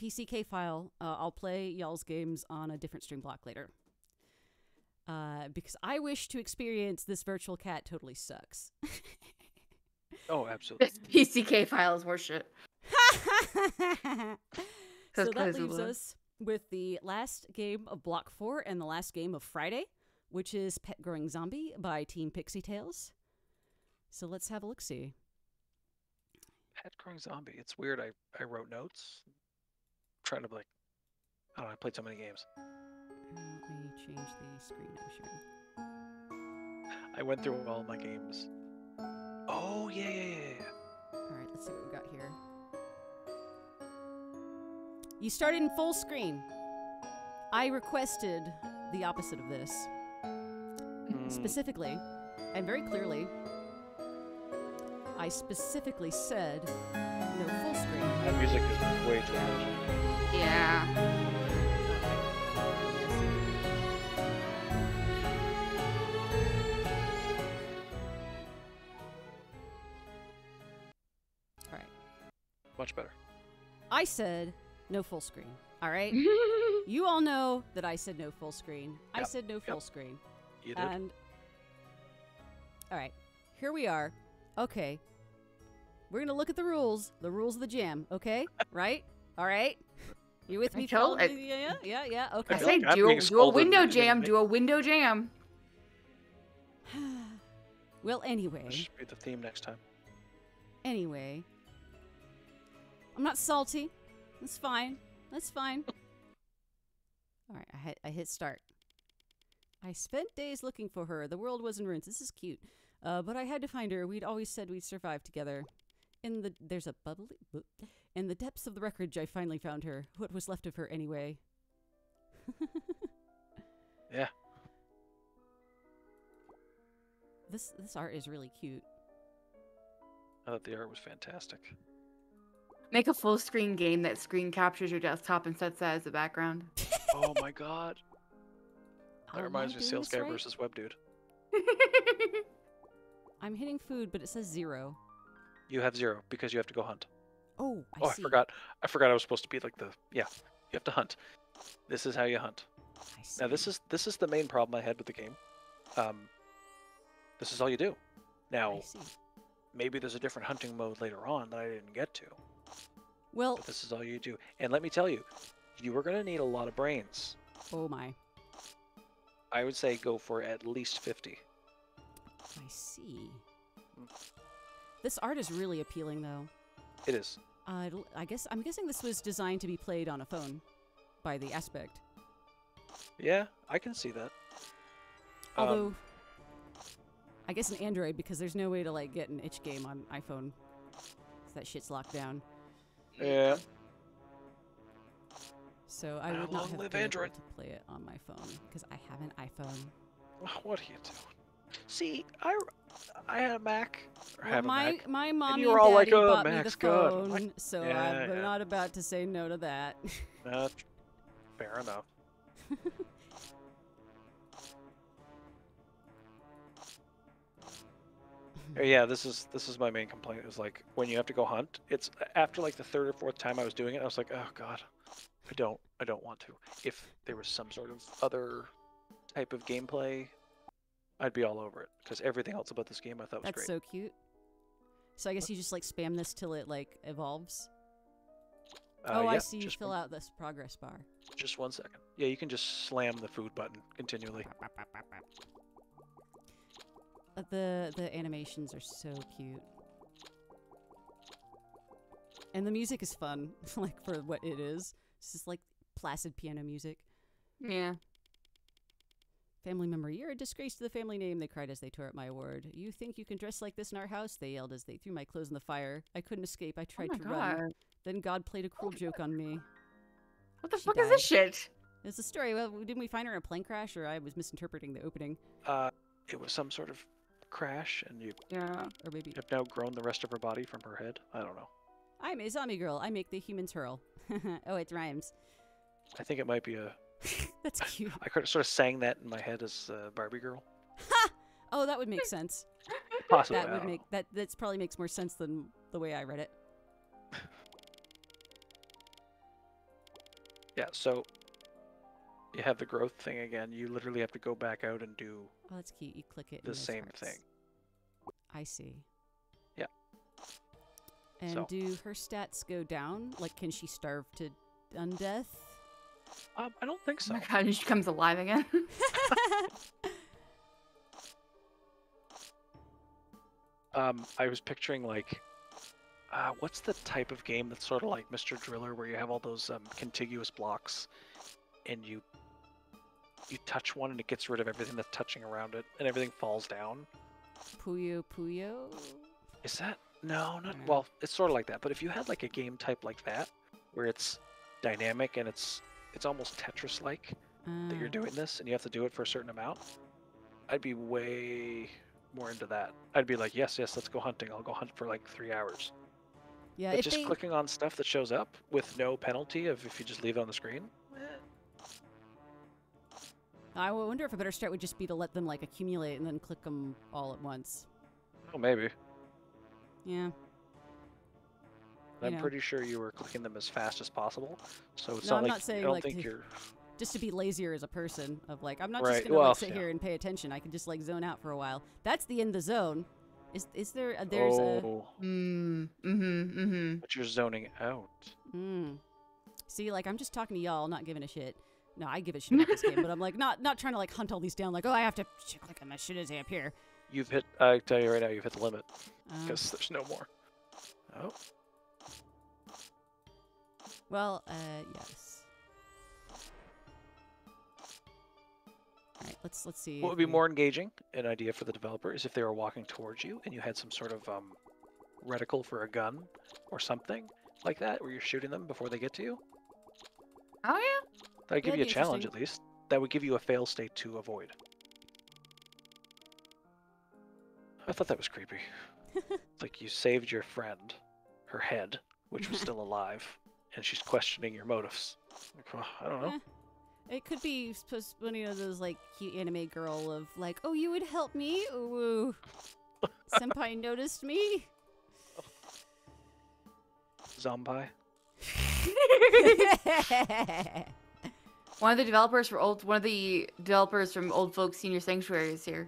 S1: PCK file, I'll play y'all's games on a different stream block later. Because I wish to experience this Virtual Cat totally sucks.
S2: Oh, absolutely.
S3: This PCK file is horseshit.
S1: So that leaves us with the last game of Block 4 and the last game of Friday, which is Pet Growing Zombie by Team Pixie Tales. So let's have a look-see.
S2: Pet Growing Zombie. It's weird. I wrote notes. Trying to like, I don't know, I played so many games.
S1: Let me change the screen I'm sharing.
S2: I went through all my games. Oh, yeah.
S1: All right, let's see what we got here. You started in full screen. I requested the opposite of this. Specifically, and very clearly, I specifically said no full screen.
S2: That music is way too much.
S3: Yeah.
S1: All right.
S2: Much better.
S1: I said no full screen. All right. You all know that I said no full screen. I
S2: Yep.
S1: said no full screen.
S2: You did.
S1: And all right, here we are. Okay, we're gonna look at the rules of the jam. Okay, right? All right. You with me?
S3: I told-
S1: Follow me? Yeah.
S3: I
S1: Okay.
S2: feel
S3: say
S2: like I'm
S3: do
S2: being
S3: a
S2: scolded
S3: window
S2: and
S3: jam.
S2: ma-
S3: Do a window jam.
S1: Well, anyway,
S2: That should be the theme next time.
S1: I'm not salty. That's fine. That's fine. All right, I hit start. I spent days looking for her. The world was in ruins. This is cute. But I had to find her. We'd always said we'd survive together. There's a bubbly... In the depths of the wreckage, I finally found her. What was left of her anyway.
S2: Yeah.
S1: This art is really cute.
S2: I thought the art was fantastic.
S3: Make a full screen game that screen captures your desktop and sets that as the background.
S2: Oh my god. That
S1: Oh,
S2: reminds
S1: am
S2: me
S1: I
S2: of
S1: doing
S2: Sales
S1: this
S2: Guy
S1: right?
S2: versus Web Dude.
S1: I'm hitting food, but it says 0.
S2: You have 0 because you have to go hunt.
S1: Oh,
S2: I
S1: see.
S2: forgot. I forgot I was supposed to be like the you have to hunt. This is how you hunt.
S1: I see.
S2: Now this is the main problem I had with the game. This is all you do. Now
S1: I see.
S2: maybe there's a different hunting mode later on that I didn't get to.
S1: Well,
S2: But this is all you do. And let me tell you, you are going to need a lot of brains.
S1: oh my.
S2: I would say go for at least 50.
S1: I see. This art is really appealing, though.
S2: It is.
S1: I'm guessing this was designed to be played on a phone, by the aspect.
S2: Yeah, I can see that.
S1: Although, I guess an Android, because there's no way to like get an itch game on iPhone. 'Cause that shit's locked down.
S2: Yeah.
S1: So I
S2: Ah,
S1: would not
S2: long
S1: have
S2: live
S1: been
S2: Android.
S1: able to play it on my phone because I have an iPhone.
S2: What are you doing? See, I had a Mac. Or
S1: Well,
S2: have a Mac.
S1: my mommy
S2: you
S1: and
S2: were all like,
S1: daddy
S2: "Oh,
S1: bought me the
S2: Mac's good." I'm
S1: phone,
S2: like,
S1: so
S2: yeah,
S1: I'm
S2: yeah.
S1: not about to say no to that.
S2: Fair enough. Yeah, this is my main complaint is like when you have to go hunt. It's after like the third or fourth time I was doing it, I was like, oh god, I don't want to. If there was some sort of other type of gameplay, I'd be all over it because everything else about this game I thought was
S1: That's
S2: great.
S1: so cute. So I guess you just like spam this till it like evolves. Oh, I
S2: yeah,
S1: see. You
S2: just
S1: fill
S2: one,
S1: out this progress bar.
S2: just 1 second. Yeah, you can just slam the food button continually.
S1: The animations are so cute, and the music is fun, like for what it is. It's just like placid piano music.
S3: Yeah.
S1: Family member, you're a disgrace to the family name, they cried as they tore up my award. You think you can dress like this in our house? They yelled as they threw my clothes in the fire. I couldn't escape. I tried
S3: Oh
S1: to
S3: my
S1: run.
S3: god.
S1: Then God played a cruel joke on me.
S3: What the
S1: She
S3: fuck is this shit?
S1: It's a story. Well, didn't we find her in a plane crash, or I was misinterpreting the opening?
S2: It was some sort of crash, and you
S3: Yeah.
S1: Or maybe...
S2: have now grown the rest of her body from her head. I don't know.
S1: I'm a zombie girl. I make the humans hurl. Oh, it rhymes.
S2: I think it might be a.
S1: That's cute.
S2: I could sort of sang that in my head as Barbie girl.
S1: Oh, that would make sense.
S2: Possibly.
S1: That
S2: I
S1: would
S2: don't
S1: make that's probably makes more sense than the way I read it.
S2: Yeah, so you have the growth thing again. You literally have to go back out and do
S1: Oh, that's cute. You click it. and
S2: the
S1: there's
S2: same
S1: hearts.
S2: thing.
S1: I see.
S2: Yeah.
S1: And
S2: So-
S1: do her stats go down? Like, can she starve to undeath?
S2: I don't think
S3: Oh
S2: so.
S3: my god, and she comes alive again.
S2: I was picturing like, what's the type of game that's sort of like Mr. Driller, where you have all those contiguous blocks, and you touch one and it gets rid of everything that's touching around it, and everything falls down.
S1: Puyo Puyo?
S2: Is that no? Not
S1: know.
S2: well. It's sort of like that, but if you had like a game type like that, where it's dynamic and it's almost Tetris-like that you're
S1: Ah.
S2: doing this, and you have to do it for a certain amount, I'd be way more into that. I'd be like, yes, let's go hunting. I'll go hunt for like 3 hours.
S1: Yeah,
S2: But
S1: if
S2: just
S1: they,
S2: clicking on stuff that shows up with no penalty of if you just leave it on the screen.
S1: I wonder if a better start would just be to let them like accumulate and then click them all at once.
S2: Oh, maybe.
S1: Yeah.
S2: I'm
S1: know.
S2: pretty sure you were clicking them as fast as possible. So it's
S1: No,
S2: not
S1: I'm
S2: like
S1: not saying,
S2: I don't
S1: like,
S2: think
S1: to-
S2: you're.
S1: Just to be lazier as a person, of like, I'm not
S2: Right,
S1: just gonna
S2: well,
S1: like sit
S2: yeah.
S1: here and pay attention. I can just like zone out for a while. That's the in the zone. Is there? There's
S2: Oh, but you're zoning out.
S1: a. See, like I'm just talking to y'all, not giving a shit. No, I give a shit about this game, but I'm like not trying to like hunt all these down. Like, oh, I have to click on my shit as they appear.
S2: You've hit. I tell you right now, you've hit the limit
S1: Um,
S2: because there's no more. Oh,
S1: well, yes. All right, let's see.
S2: what
S1: if
S2: would be
S1: we-
S2: more engaging? An idea for the developer is if they were walking towards you and you had some sort of reticle for a gun or something like that, where you're shooting them before they get to you.
S3: Oh yeah.
S2: That'd give
S1: That'd
S2: you a
S1: be
S2: challenge
S1: interesting.
S2: at least. That would give you a fail state to avoid. I thought that was creepy. It's like you saved your friend, her head, which was still alive, and she's questioning your motives. Like, well, I don't know.
S1: Eh. It could be supposed one of those like cute anime girl of like, oh, you would help me? Ooh, senpai noticed me.
S2: Zombie.
S3: One of the developers from Old Folks Senior Sanctuary is here.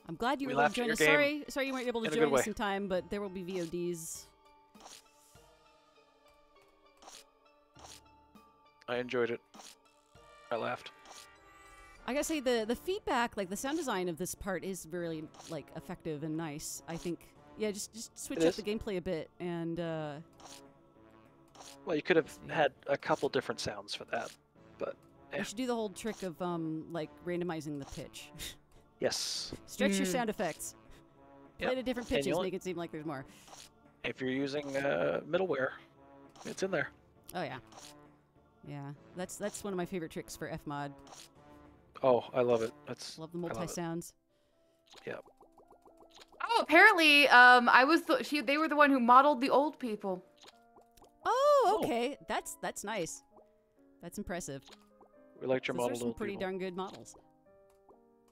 S1: I'm glad you
S2: We
S1: were able
S2: laughed
S1: to
S2: at
S1: join us.
S2: your game
S1: Sorry you weren't able to
S2: in a good
S1: join us
S2: way.
S1: in time, but there will be VODs.
S2: I enjoyed it. I laughed.
S1: I gotta say the feedback, like the sound design of this part, is really like effective and nice. I think, yeah, just switch
S2: It
S1: up
S2: is.
S1: the gameplay a bit, and
S2: Well, you could have had a couple different sounds for that, but
S1: you
S2: Yeah.
S1: should do the whole trick of like randomizing the pitch.
S2: yes,
S1: Stretch your sound effects. Play
S2: Yep.
S1: to different
S2: And you
S1: pitches,
S2: only-
S1: make it seem like there's more.
S2: if you're using middleware, it's in there.
S1: Oh yeah, yeah. That's one of my favorite tricks for Fmod.
S2: Oh, I love it. That's
S1: Love the
S2: I love
S1: multi
S2: it.
S1: sounds.
S3: Oh, apparently, I was they were the one who modeled the old people.
S1: Oh,
S2: Oh.
S1: okay. That's nice. That's impressive.
S2: We liked your
S1: Those are
S2: model.
S1: some
S2: Old
S1: pretty
S2: people.
S1: darn good models.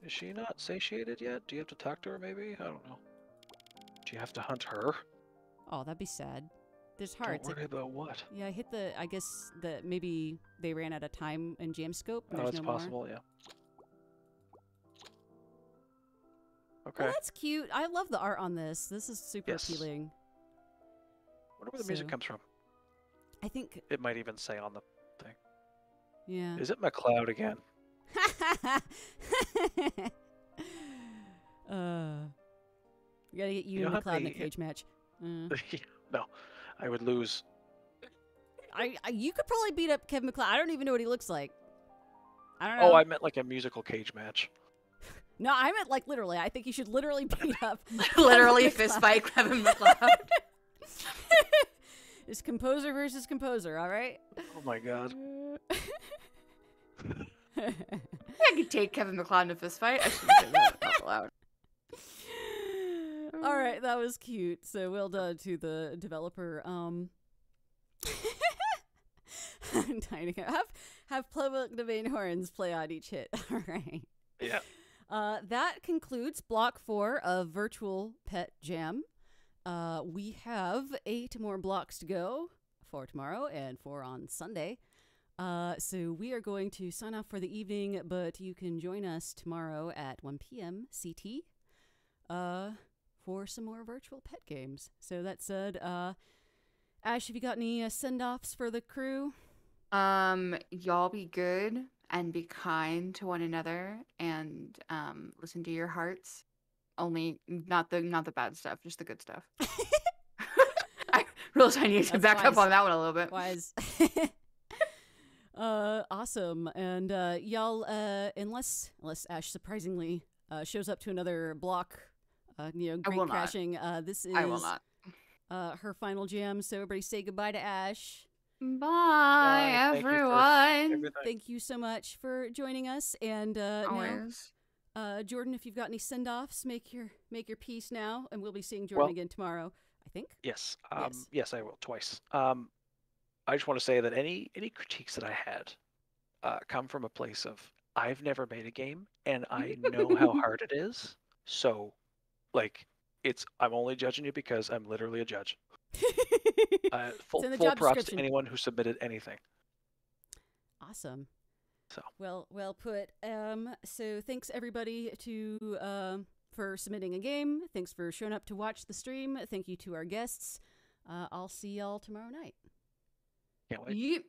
S2: Is she not satiated yet? Do you have to talk to her? Maybe I don't know. Do you have to hunt her?
S1: Oh, that'd be sad. There's hearts.
S2: Don't worry about what.
S1: Yeah, I hit the. I guess that maybe they ran out of time in Jam Scope. And
S2: Oh,
S1: there's
S2: it's
S1: no more.
S2: possible. Yeah. Okay.
S1: Well, that's cute. I love the art on this. This is super
S2: Yes.
S1: appealing.
S2: Wonder where the music
S1: So-
S2: comes from.
S1: I think.
S2: It might even say on the thing.
S1: Yeah.
S2: Is it McLeod again?
S1: We gotta get you,
S2: You
S1: and
S2: know how
S1: McLeod in a
S2: many-
S1: cage match.
S2: No, I would lose.
S1: You could probably beat up Kevin McLeod. I don't even know what he looks like. I don't know.
S2: Oh, I meant like a musical cage match.
S1: No, I meant like literally. I think you should literally beat up.
S3: Literally
S1: Kevin
S3: fist
S1: McLeod.
S3: fight Kevin McLeod.
S1: It's composer versus composer. All right.
S2: Oh my god.
S3: I could take Kevin McLeod in a fist fight. I shouldn't say that out loud.
S1: All right, that was cute. So well done to the developer. Tiny have public domain horns play on each hit. All right.
S2: Yeah.
S1: That concludes block 4 of Virtual Pet Jam. We have 8 more blocks to go, 4 tomorrow and 4 on Sunday. So we are going to sign off for the evening, but you can join us tomorrow at 1 p.m. CT for some more virtual pet games. So that said, Ash, have you got any send-offs for the crew?
S3: Y'all be good and be kind to one another and listen to your hearts. Only not the bad stuff, just the good stuff. I realize I need to
S1: That's
S3: back up
S1: wise.
S3: on that one a little bit.
S1: Wise. Awesome. And y'all, unless Ash surprisingly shows up to another block,
S3: will
S1: great
S3: not.
S1: crashing. This is
S3: I will not.
S1: her final jam. So everybody say goodbye to Ash.
S3: Bye,
S2: thank you for
S3: everyone.
S2: Everything.
S1: Thank you so much for joining us. And now,
S3: Always.
S1: Jordan, if you've got any send-offs, make your piece now, and we'll be seeing Jordan
S2: Well-
S1: again tomorrow, I think.
S2: Yes.
S1: Yes.
S2: Yes, I will twice. I just want to say that any critiques that I had come from a place of I've never made a game and I know how hard it is. So, like, I'm only judging you because I'm literally a judge. Full
S1: in the
S2: full
S1: job
S2: props to
S1: description.
S2: anyone who submitted anything.
S1: Awesome.
S2: So.
S1: Well put. So thanks everybody for submitting a game. Thanks for showing up to watch the stream. Thank you to our guests. I'll see y'all tomorrow night.
S2: Can't wait.
S3: Yeep.